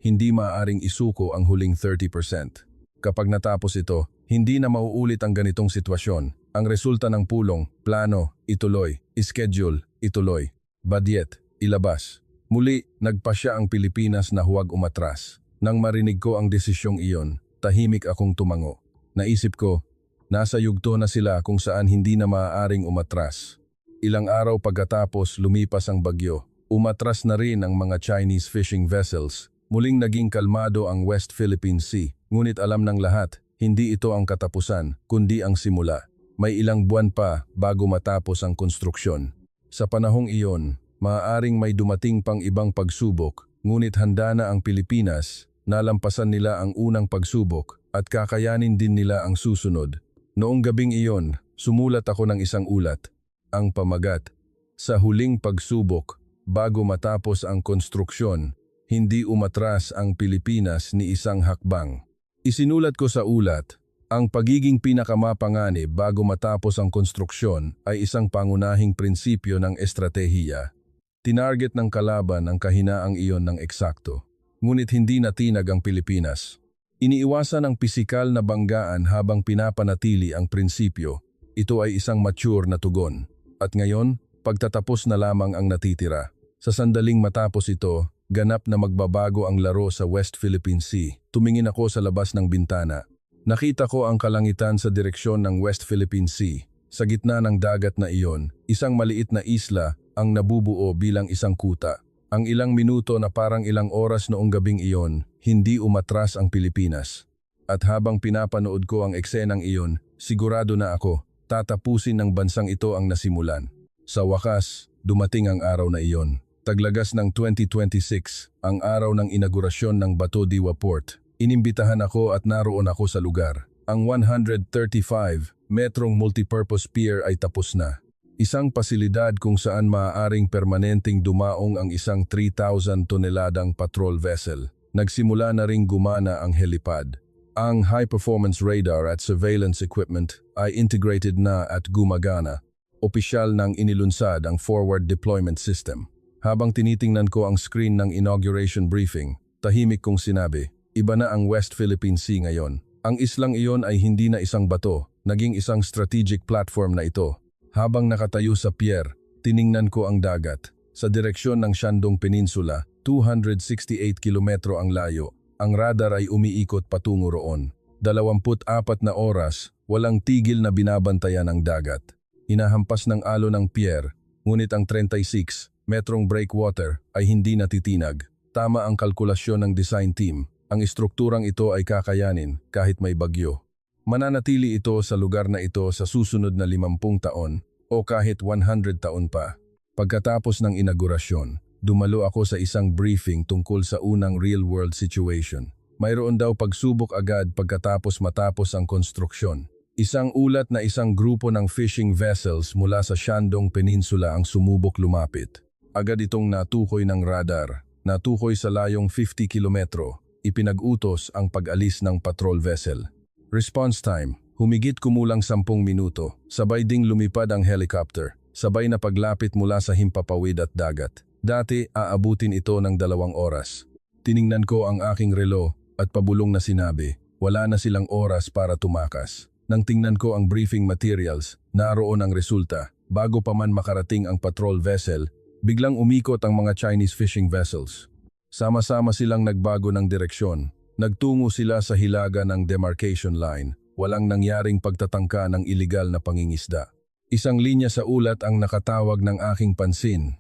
hindi maaaring isuko ang huling 30%. Kapag natapos ito, hindi na mauulit ang ganitong sitwasyon. Ang resulta ng pulong, plano, ituloy, schedule, ituloy, budget, ilabas. Muli, nagpasya ang Pilipinas na huwag umatras. Nang marinig ko ang desisyong iyon, tahimik akong tumango. Naisip ko, nasa yugto na sila kung saan hindi na maaaring umatras. Ilang araw pagkatapos lumipas ang bagyo, umatras na rin ang mga Chinese fishing vessels. Muling naging kalmado ang West Philippine Sea, ngunit alam ng lahat, hindi ito ang katapusan, kundi ang simula. May ilang buwan pa bago matapos ang konstruksyon. Sa panahong iyon, maaaring may dumating pang ibang pagsubok, ngunit handa na ang Pilipinas, nalampasan nila ang unang pagsubok at kakayanin din nila ang susunod. Noong gabing iyon, sumulat ako ng isang ulat. Ang pamagat, sa huling pagsubok, bago matapos ang konstruksyon, hindi umatras ang Pilipinas ni isang hakbang. Isinulat ko sa ulat, ang pagiging pinakamapanganib bago matapos ang konstruksyon ay isang pangunahing prinsipyo ng estratehiya. Tinarget ng kalaban ang kahinaang iyon ng eksakto, ngunit hindi natinag ang Pilipinas. Iniiwasan ang pisikal na banggaan habang pinapanatili ang prinsipyo. Ito ay isang mature na tugon. At ngayon, pagtatapos na lamang ang natitira. Sa sandaling matapos ito, ganap na magbabago ang laro sa West Philippine Sea. Tumingin ako sa labas ng bintana. Nakita ko ang kalangitan sa direksyon ng West Philippine Sea. Sa gitna ng dagat na iyon, isang maliit na isla ang nabubuo bilang isang kuta. Ang ilang minuto na parang ilang oras noong gabing iyon, hindi umatras ang Pilipinas. At habang pinapanood ko ang eksenang iyon, sigurado na ako, tatapusin ng bansang ito ang nasimulan. Sa wakas, dumating ang araw na iyon. Taglagas ng 2026, ang araw ng inaugurasyon ng Bato Diwa Port. Inimbitahan ako at naroon ako sa lugar. Ang 135 metrong multipurpose pier ay tapos na. Isang pasilidad kung saan maaaring permanenteng dumaong ang isang 3,000 toneladang patrol vessel. Nagsimula na ring gumana ang helipad. Ang high-performance radar at surveillance equipment ay integrated na at gumagana. Opisyal nang inilunsad ang forward deployment system. Habang tinitingnan ko ang screen ng inauguration briefing, tahimik kong sinabi, iba na ang West Philippine Sea ngayon. Ang islang iyon ay hindi na isang bato, naging isang strategic platform na ito. Habang nakatayo sa pier, tiningnan ko ang dagat. Sa direksyon ng Shandong Peninsula, 268 kilometro ang layo. Ang radar ay umiikot patungo roon. 24 na oras, walang tigil na binabantayan ang dagat. Hinahampas ng alo ng pier, ngunit ang 36 metrong breakwater ay hindi natitinag. Tama ang kalkulasyon ng design team. Ang istrukturang ito ay kakayanin kahit may bagyo. Mananatili ito sa lugar na ito sa susunod na 50 taon o kahit 100 taon pa. Pagkatapos ng inaugurasyon, dumalo ako sa isang briefing tungkol sa unang real-world situation. Mayroon daw pagsubok agad pagkatapos matapos ang konstruksyon. Isang ulat na isang grupo ng fishing vessels mula sa Shandong Peninsula ang sumubok lumapit. Agad itong natukoy ng radar, natukoy sa layong 50 kilometro, ipinag-utos ang pag-alis ng patrol vessel. Response time, humigit kumulang 10 minuto, sabay ding lumipad ang helicopter, sabay na paglapit mula sa himpapawid at dagat. Dati aabutin ito ng 2 oras. Tiningnan ko ang aking relo at pabulong na sinabi, wala na silang oras para tumakas. Nang tingnan ko ang briefing materials, naroon ang resulta. Bago pa man makarating ang patrol vessel, biglang umikot ang mga Chinese fishing vessels. Sama-sama silang nagbago ng direksyon. Nagtungo sila sa hilaga ng demarcation line. Walang nangyaring pagtatangka ng iligal na pangingisda. Isang linya sa ulat ang nakatawag ng aking pansin.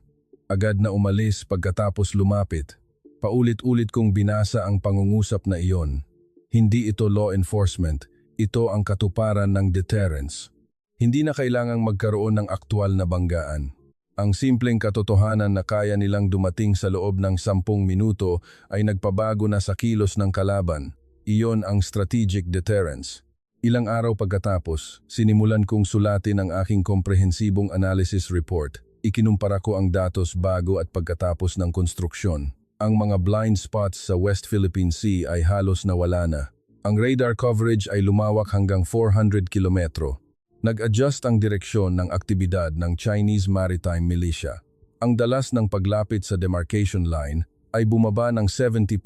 Agad na umalis pagkatapos lumapit. Paulit-ulit kong binasa ang pangungusap na iyon. Hindi ito law enforcement. Ito ang katuparan ng deterrence. Hindi na kailangang magkaroon ng aktwal na banggaan. Ang simpleng katotohanan na kaya nilang dumating sa loob ng 10 minuto ay nagpabago na sa kilos ng kalaban. Iyon ang strategic deterrence. Ilang araw pagkatapos, sinimulan kong sulatin ang aking komprehensibong analysis report. Ikinumpara ko ang datos bago at pagkatapos ng konstruksyon. Ang mga blind spots sa West Philippine Sea ay halos nawala na. Ang radar coverage ay lumawak hanggang 400 kilometro. Nag-adjust ang direksyon ng aktibidad ng Chinese Maritime Militia. Ang dalas ng paglapit sa demarcation line ay bumaba ng 70%.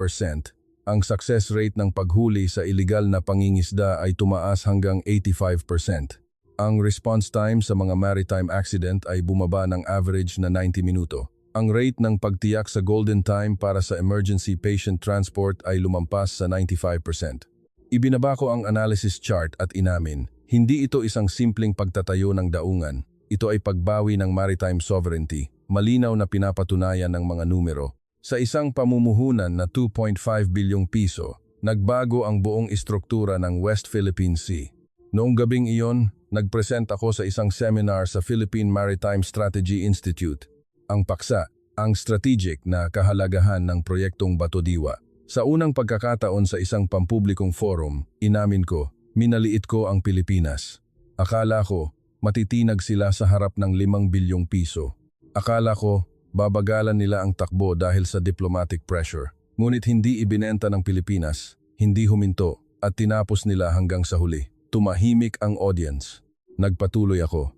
Ang success rate ng paghuli sa iligal na pangingisda ay tumaas hanggang 85%. Ang response time sa mga maritime accident ay bumaba ng average na 90 minuto. Ang rate ng pagtiyak sa golden time para sa emergency patient transport ay lumampas sa 95%. Ibinaba ko ang analysis chart at inamin, hindi ito isang simpleng pagtatayo ng daungan. Ito ay pagbawi ng maritime sovereignty, malinaw na pinapatunayan ng mga numero. Sa isang pamumuhunan na 2.5 bilyong piso, nagbago ang buong istruktura ng West Philippine Sea. Noong gabing iyon, nagpresent ako sa isang seminar sa Philippine Maritime Strategy Institute. Ang paksa, ang strategic na kahalagahan ng proyektong Batodiwa. Sa unang pagkakataon sa isang pampublikong forum, inamin ko, minaliit ko ang Pilipinas. Akala ko, matitinag sila sa harap ng 5 bilyong piso. Akala ko, babagalan nila ang takbo dahil sa diplomatic pressure. Ngunit hindi ibinenta ng Pilipinas, hindi huminto, at tinapos nila hanggang sa huli. Tumahimik ang audience. Nagpatuloy ako.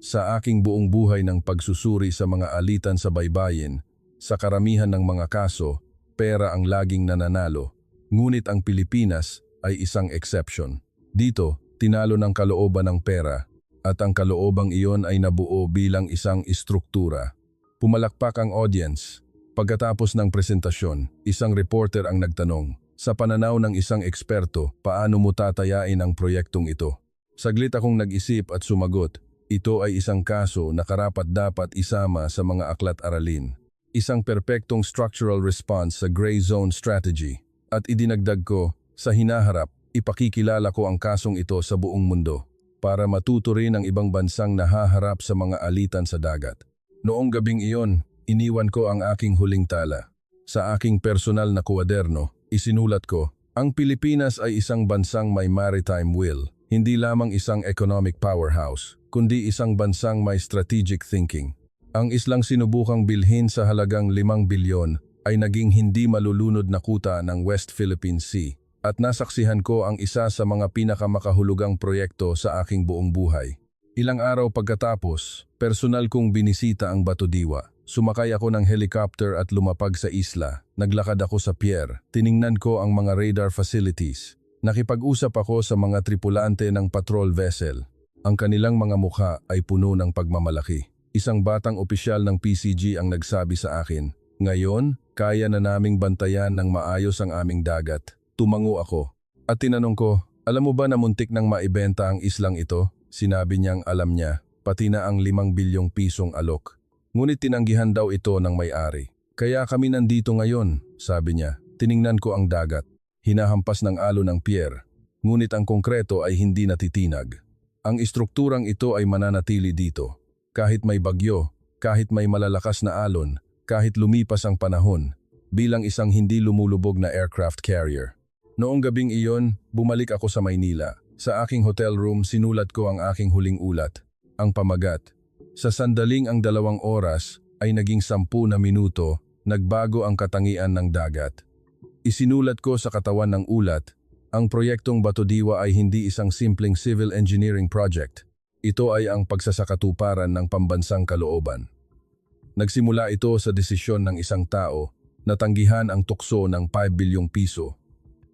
Sa aking buong buhay ng pagsusuri sa mga alitan sa baybayin, sa karamihan ng mga kaso, pera ang laging nananalo, ngunit ang Pilipinas ay isang exception. Dito, tinalo ng kalooban ng pera, at ang kaloobang iyon ay nabuo bilang isang istruktura. Pumalakpak ang audience. Pagkatapos ng presentasyon, isang reporter ang nagtanong, sa pananaw ng isang eksperto, paano mo tatayain ang proyektong ito? Saglit akong nag-isip at sumagot, ito ay isang kaso na karapat-dapat isama sa mga aklat-aralin. Isang perpektong structural response sa gray zone strategy. At idinagdag ko, sa hinaharap, ipakikilala ko ang kasong ito sa buong mundo para matuto rin ang ibang bansang nahaharap sa mga alitan sa dagat. Noong gabing iyon, iniwan ko ang aking huling tala. Sa aking personal na kuwaderno, isinulat ko, ang Pilipinas ay isang bansang may maritime will, hindi lamang isang economic powerhouse, kundi isang bansang may strategic thinking. Ang islang sinubukang bilhin sa halagang 5 bilyon ay naging hindi malulunod na kuta ng West Philippine Sea at nasaksihan ko ang isa sa mga pinakamakahulugang proyekto sa aking buong buhay. Ilang araw pagkatapos, personal kong binisita ang Batodiwa. Sumakay ako ng helicopter at lumapag sa isla. Naglakad ako sa pier. Tiningnan ko ang mga radar facilities. Nakipag-usap ako sa mga tripulante ng patrol vessel. Ang kanilang mga mukha ay puno ng pagmamalaki. Isang batang opisyal ng PCG ang nagsabi sa akin, ngayon, kaya na naming bantayan ng maayos ang aming dagat. Tumango ako. At tinanong ko, alam mo ba na muntik nang maibenta ang islang ito? Sinabi niyang alam niya, pati na ang 5 bilyong pisong alok. Ngunit tinanggihan daw ito ng may-ari. Kaya kami nandito ngayon, sabi niya. Tiningnan ko ang dagat. Hinahampas ng alon ng pier. Ngunit ang konkreto ay hindi natitinag. Ang istrukturang ito ay mananatili dito. Kahit may bagyo, kahit may malalakas na alon, kahit lumipas ang panahon, bilang isang hindi lumulubog na aircraft carrier. Noong gabing iyon, bumalik ako sa Maynila. Sa aking hotel room, sinulat ko ang aking huling ulat. Ang pamagat. Sa sandaling ang 2 oras ay naging 10 na minuto, nagbago ang katangian ng dagat. Isinulat ko sa katawan ng ulat, ang proyektong Batodiwa ay hindi isang simpleng civil engineering project. Ito ay ang pagsasakatuparan ng pambansang kalooban. Nagsimula ito sa desisyon ng isang tao na tanggihan ang tukso ng 5 bilyong piso.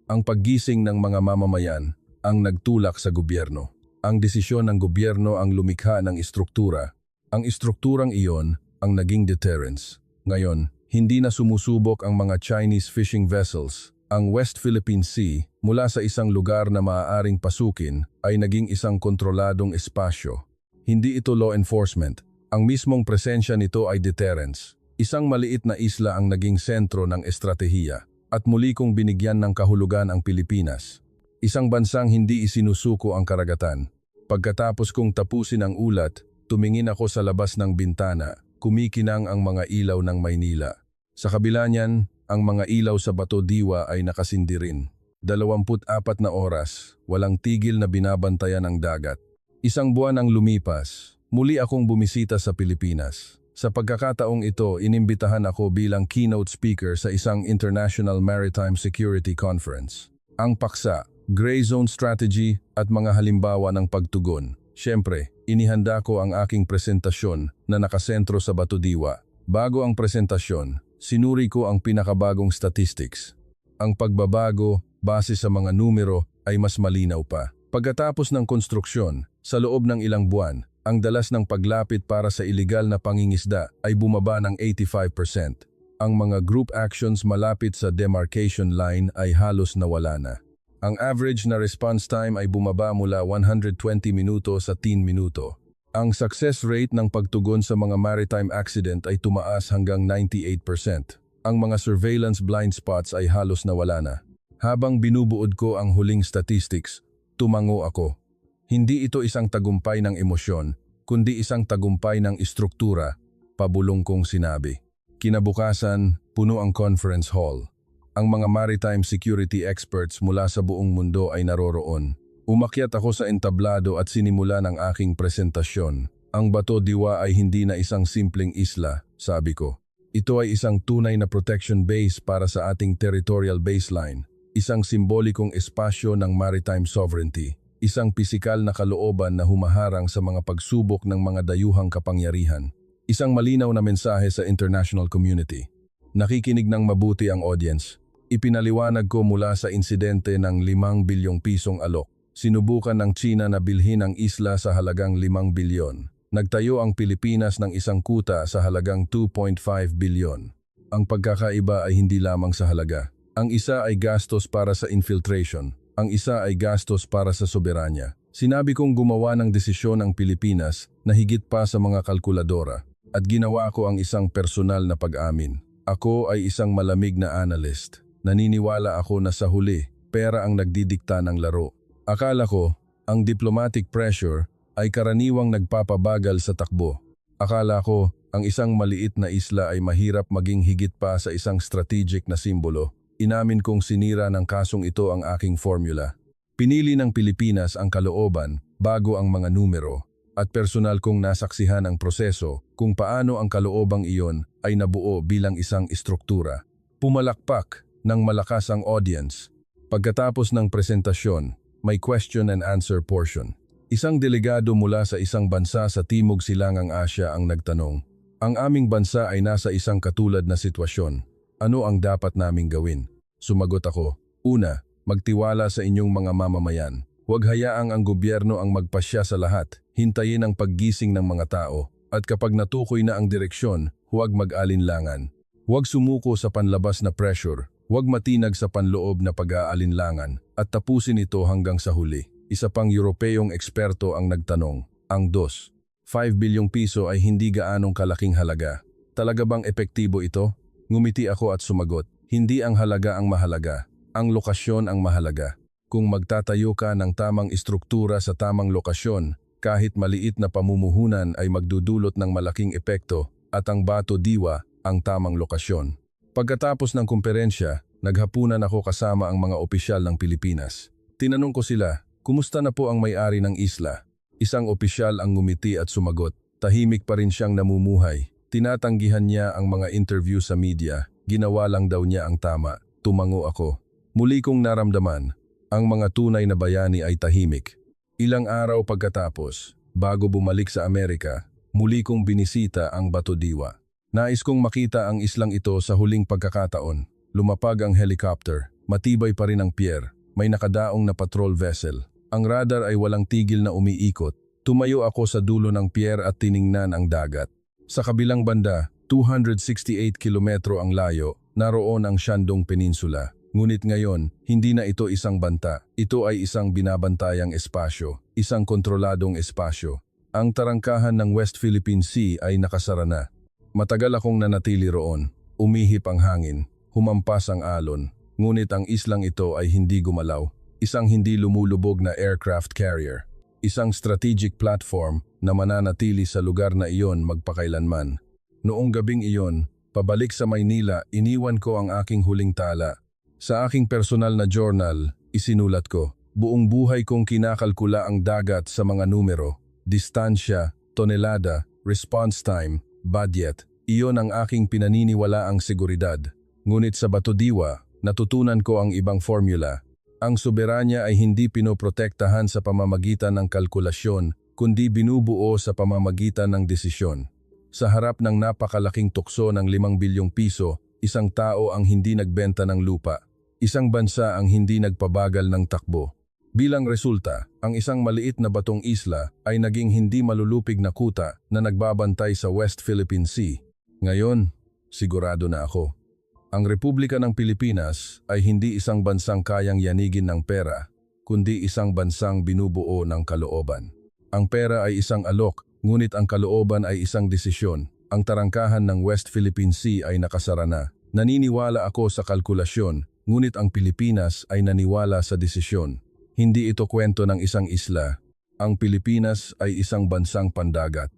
Ang paggising ng mga mamamayan ang nagtulak sa gobyerno. Ang desisyon ng gobyerno ang lumikha ng istruktura. Ang istrukturang iyon ang naging deterrence. Ngayon, hindi na sumusubok ang mga Chinese fishing vessels. Ang West Philippine Sea, mula sa isang lugar na maaaring pasukin, ay naging isang kontroladong espasyo. Hindi ito law enforcement. Ang mismong presensya nito ay deterrence. Isang maliit na isla ang naging sentro ng estratehiya at muli kong binigyan ng kahulugan ang Pilipinas. Isang bansang hindi isinusuko ang karagatan. Pagkatapos kong tapusin ang ulat, tumingin ako sa labas ng bintana, kumikinang ang mga ilaw ng Maynila. Sa kabila niyan, ang mga ilaw sa Batodiwa ay nakasindi rin. 24 na oras, walang tigil na binabantayan ang dagat. Isang buwan ang lumipas. Muli akong bumisita sa Pilipinas. Sa pagkakataong ito, inimbitahan ako bilang keynote speaker sa isang International Maritime Security Conference. Ang paksa, Gray Zone Strategy at mga halimbawa ng pagtugon. Siyempre, inihanda ko ang aking presentasyon na nakasentro sa Batodiwa. Bago ang presentasyon, sinuri ko ang pinakabagong statistics. Ang pagbabago, base sa mga numero, ay mas malinaw pa. Pagkatapos ng konstruksyon, sa loob ng ilang buwan, ang dalas ng paglapit para sa iligal na pangingisda ay bumaba ng 85%. Ang mga group actions malapit sa demarcation line ay halos nawala na. Ang average na response time ay bumaba mula 120 minuto sa 10 minuto. Ang success rate ng pagtugon sa mga maritime accident ay tumaas hanggang 98%. Ang mga surveillance blind spots ay halos nawala na. Habang binubuod ko ang huling statistics, tumango ako. Hindi ito isang tagumpay ng emosyon, kundi isang tagumpay ng istruktura, pabulong kong sinabi. Kinabukasan, puno ang conference hall. Ang mga maritime security experts mula sa buong mundo ay naroroon. Umakyat ako sa entablado at sinimula ng aking presentasyon. Ang Batodiwa ay hindi na isang simpleng isla, sabi ko. Ito ay isang tunay na protection base para sa ating territorial baseline. Isang simbolikong espasyo ng maritime sovereignty. Isang pisikal na kalooban na humaharang sa mga pagsubok ng mga dayuhang kapangyarihan. Isang malinaw na mensahe sa international community. Nakikinig ng mabuti ang audience. Ipinaliwanag ko mula sa insidente ng 5 bilyong pisong alok. Sinubukan ng China na bilhin ang isla sa halagang 5 bilyon. Nagtayo ang Pilipinas ng isang kuta sa halagang 2.5 bilyon. Ang pagkakaiba ay hindi lamang sa halaga. Ang isa ay gastos para sa infiltration. Ang isa ay gastos para sa soberanya. Sinabi kong gumawa ng desisyon ang Pilipinas na higit pa sa mga kalkuladora at ginawa ko ang isang personal na pag-amin. Ako ay isang malamig na analyst. Naniniwala ako na sa huli, pera ang nagdidikta ng laro. Akala ko, ang diplomatic pressure ay karaniwang nagpapabagal sa takbo. Akala ko, ang isang maliit na isla ay mahirap maging higit pa sa isang strategic na simbolo. Inamin kong sinira ng kasong ito ang aking formula. Pinili ng Pilipinas ang kalooban bago ang mga numero at personal kong nasaksihan ang proseso kung paano ang kaloobang iyon ay nabuo bilang isang istruktura. Pumalakpak ng malakas ang audience. Pagkatapos ng presentasyon, may question and answer portion. Isang delegado mula sa isang bansa sa Timog Silangang Asya ang nagtanong, "Ang aming bansa ay nasa isang katulad na sitwasyon. Ano ang dapat naming gawin?" Sumagot ako, "Una, magtiwala sa inyong mga mamamayan. Huwag hayaang ang gobyerno ang magpasya sa lahat. Hintayin ang paggising ng mga tao. At kapag natukoy na ang direksyon, huwag mag-alinlangan. Huwag sumuko sa panlabas na pressure. Huwag matinag sa panloob na pag-aalinlangan. At tapusin ito hanggang sa huli." Isa pang Europeyong eksperto ang nagtanong, "Ang 5 bilyong piso ay hindi gaanong kalaking halaga. Talaga bang epektibo ito?" Ngumiti ako at sumagot, "Hindi ang halaga ang mahalaga. Ang lokasyon ang mahalaga. Kung magtatayo ka ng tamang istruktura sa tamang lokasyon, kahit maliit na pamumuhunan ay magdudulot ng malaking epekto at ang Batodiwa ang tamang lokasyon." Pagkatapos ng kumperensya, naghapunan ako kasama ang mga opisyal ng Pilipinas. Tinanong ko sila Kumusta na po ang may-ari ng isla? Isang opisyal ang ngumiti at sumagot. Tahimik pa rin siyang namumuhay. Tinatanggihan niya ang mga interview sa media. Ginawa lang daw niya ang tama. Tumango ako. Muli kong naramdaman, ang mga tunay na bayani ay tahimik. Ilang araw pagkatapos, bago bumalik sa Amerika, muli kong binisita ang Batodiwa. Nais kong makita ang islang ito sa huling pagkakataon. Lumapag ang helicopter. Matibay pa rin ang pier. May nakadaong na patrol vessel. Ang radar ay walang tigil na umiikot. Tumayo ako sa dulo ng pier at tiningnan ang dagat. Sa kabilang banda, 268 kilometro ang layo, naroon ang Shandong Peninsula. Ngunit ngayon, hindi na ito isang banta. Ito ay isang binabantayang espasyo, isang kontroladong espasyo. Ang tarangkahan ng West Philippine Sea ay nakasara na. Matagal akong nanatili roon. Umihip ang hangin, humampas ang alon. Ngunit ang islang ito ay hindi gumalaw. Isang hindi lumulubog na aircraft carrier. Isang strategic platform na mananatili sa lugar na iyon magpakailanman. Noong gabing iyon, pabalik sa Maynila, iniwan ko ang aking huling tala. Sa aking personal na journal, isinulat ko, buong buhay kong kinakalkula ang dagat sa mga numero, distansya, tonelada, response time, budget. Iyon ang aking pinaniniwalaang seguridad. Ngunit sa Batodiwa, natutunan ko ang ibang formula. Ang soberanya ay hindi pinoprotektahan sa pamamagitan ng kalkulasyon, kundi binubuo sa pamamagitan ng desisyon. Sa harap ng napakalaking tukso ng 5 bilyong piso, isang tao ang hindi nagbenta ng lupa. Isang bansa ang hindi nagpabagal ng takbo. Bilang resulta, ang isang maliit na batong isla ay naging hindi malulupig na kuta na nagbabantay sa West Philippine Sea. Ngayon, sigurado na ako. Ang Republika ng Pilipinas ay hindi isang bansang kayang yanigin ng pera, kundi isang bansang binubuo ng kalooban. Ang pera ay isang alok, ngunit ang kalooban ay isang desisyon. Ang tarangkahan ng West Philippine Sea ay nakasara na. Naniniwala ako sa kalkulasyon, ngunit ang Pilipinas ay naniwala sa desisyon. Hindi ito kwento ng isang isla. Ang Pilipinas ay isang bansang pandagat.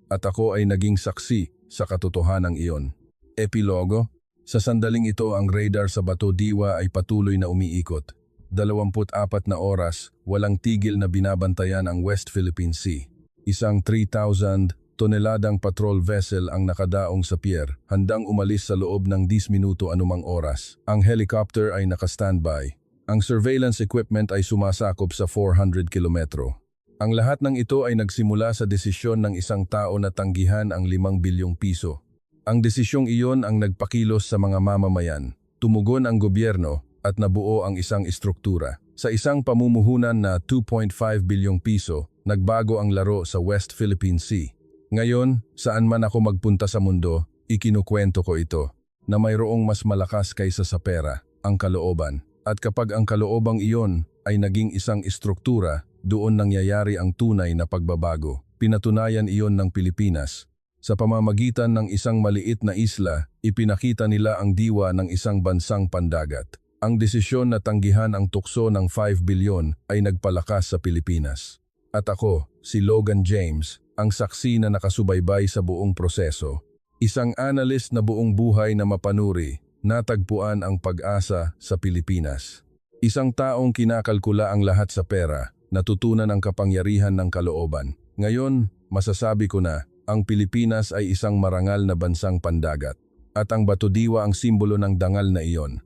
At ako ay naging saksi sa katotohanan iyon. Epilogo. Sa sandaling ito, ang radar sa Batodiwa ay patuloy na umiikot. 24 na oras, walang tigil na binabantayan ang West Philippine Sea. Isang 3,000 toneladang patrol vessel ang nakadaong sa pier, handang umalis sa loob ng 10 minuto anumang oras. Ang helicopter ay naka-standby. Ang surveillance equipment ay sumasakop sa 400 kilometro. Ang lahat ng ito ay nagsimula sa desisyon ng isang tao na tanggihan ang 5 bilyong piso. Ang desisyong iyon ang nagpakilos sa mga mamamayan. Tumugon ang gobyerno at nabuo ang isang istruktura. Sa isang pamumuhunan na 2.5 bilyong piso, nagbago ang laro sa West Philippine Sea. Ngayon, saan man ako magpunta sa mundo, ikinukwento ko ito, na mayroong mas malakas kaysa sa pera, ang kalooban. At kapag ang kaloobang iyon ay naging isang istruktura, doon nangyayari ang tunay na pagbabago. Pinatunayan iyon ng Pilipinas. Sa pamamagitan ng isang maliit na isla, ipinakita nila ang diwa ng isang bansang pandagat. Ang desisyon na tanggihan ang tukso ng 5 bilyon ay nagpalakas sa Pilipinas. At ako, si Logan James, ang saksi na nakasubaybay sa buong proseso. Isang analyst na buong buhay na mapanuri, natagpuan ang pag-asa sa Pilipinas. Isang taong kinakalkula ang lahat sa pera, natutunan ang kapangyarihan ng kalooban. Ngayon, masasabi ko na, ang Pilipinas ay isang marangal na bansang pandagat, at ang Batodiwa ang simbolo ng dangal na iyon.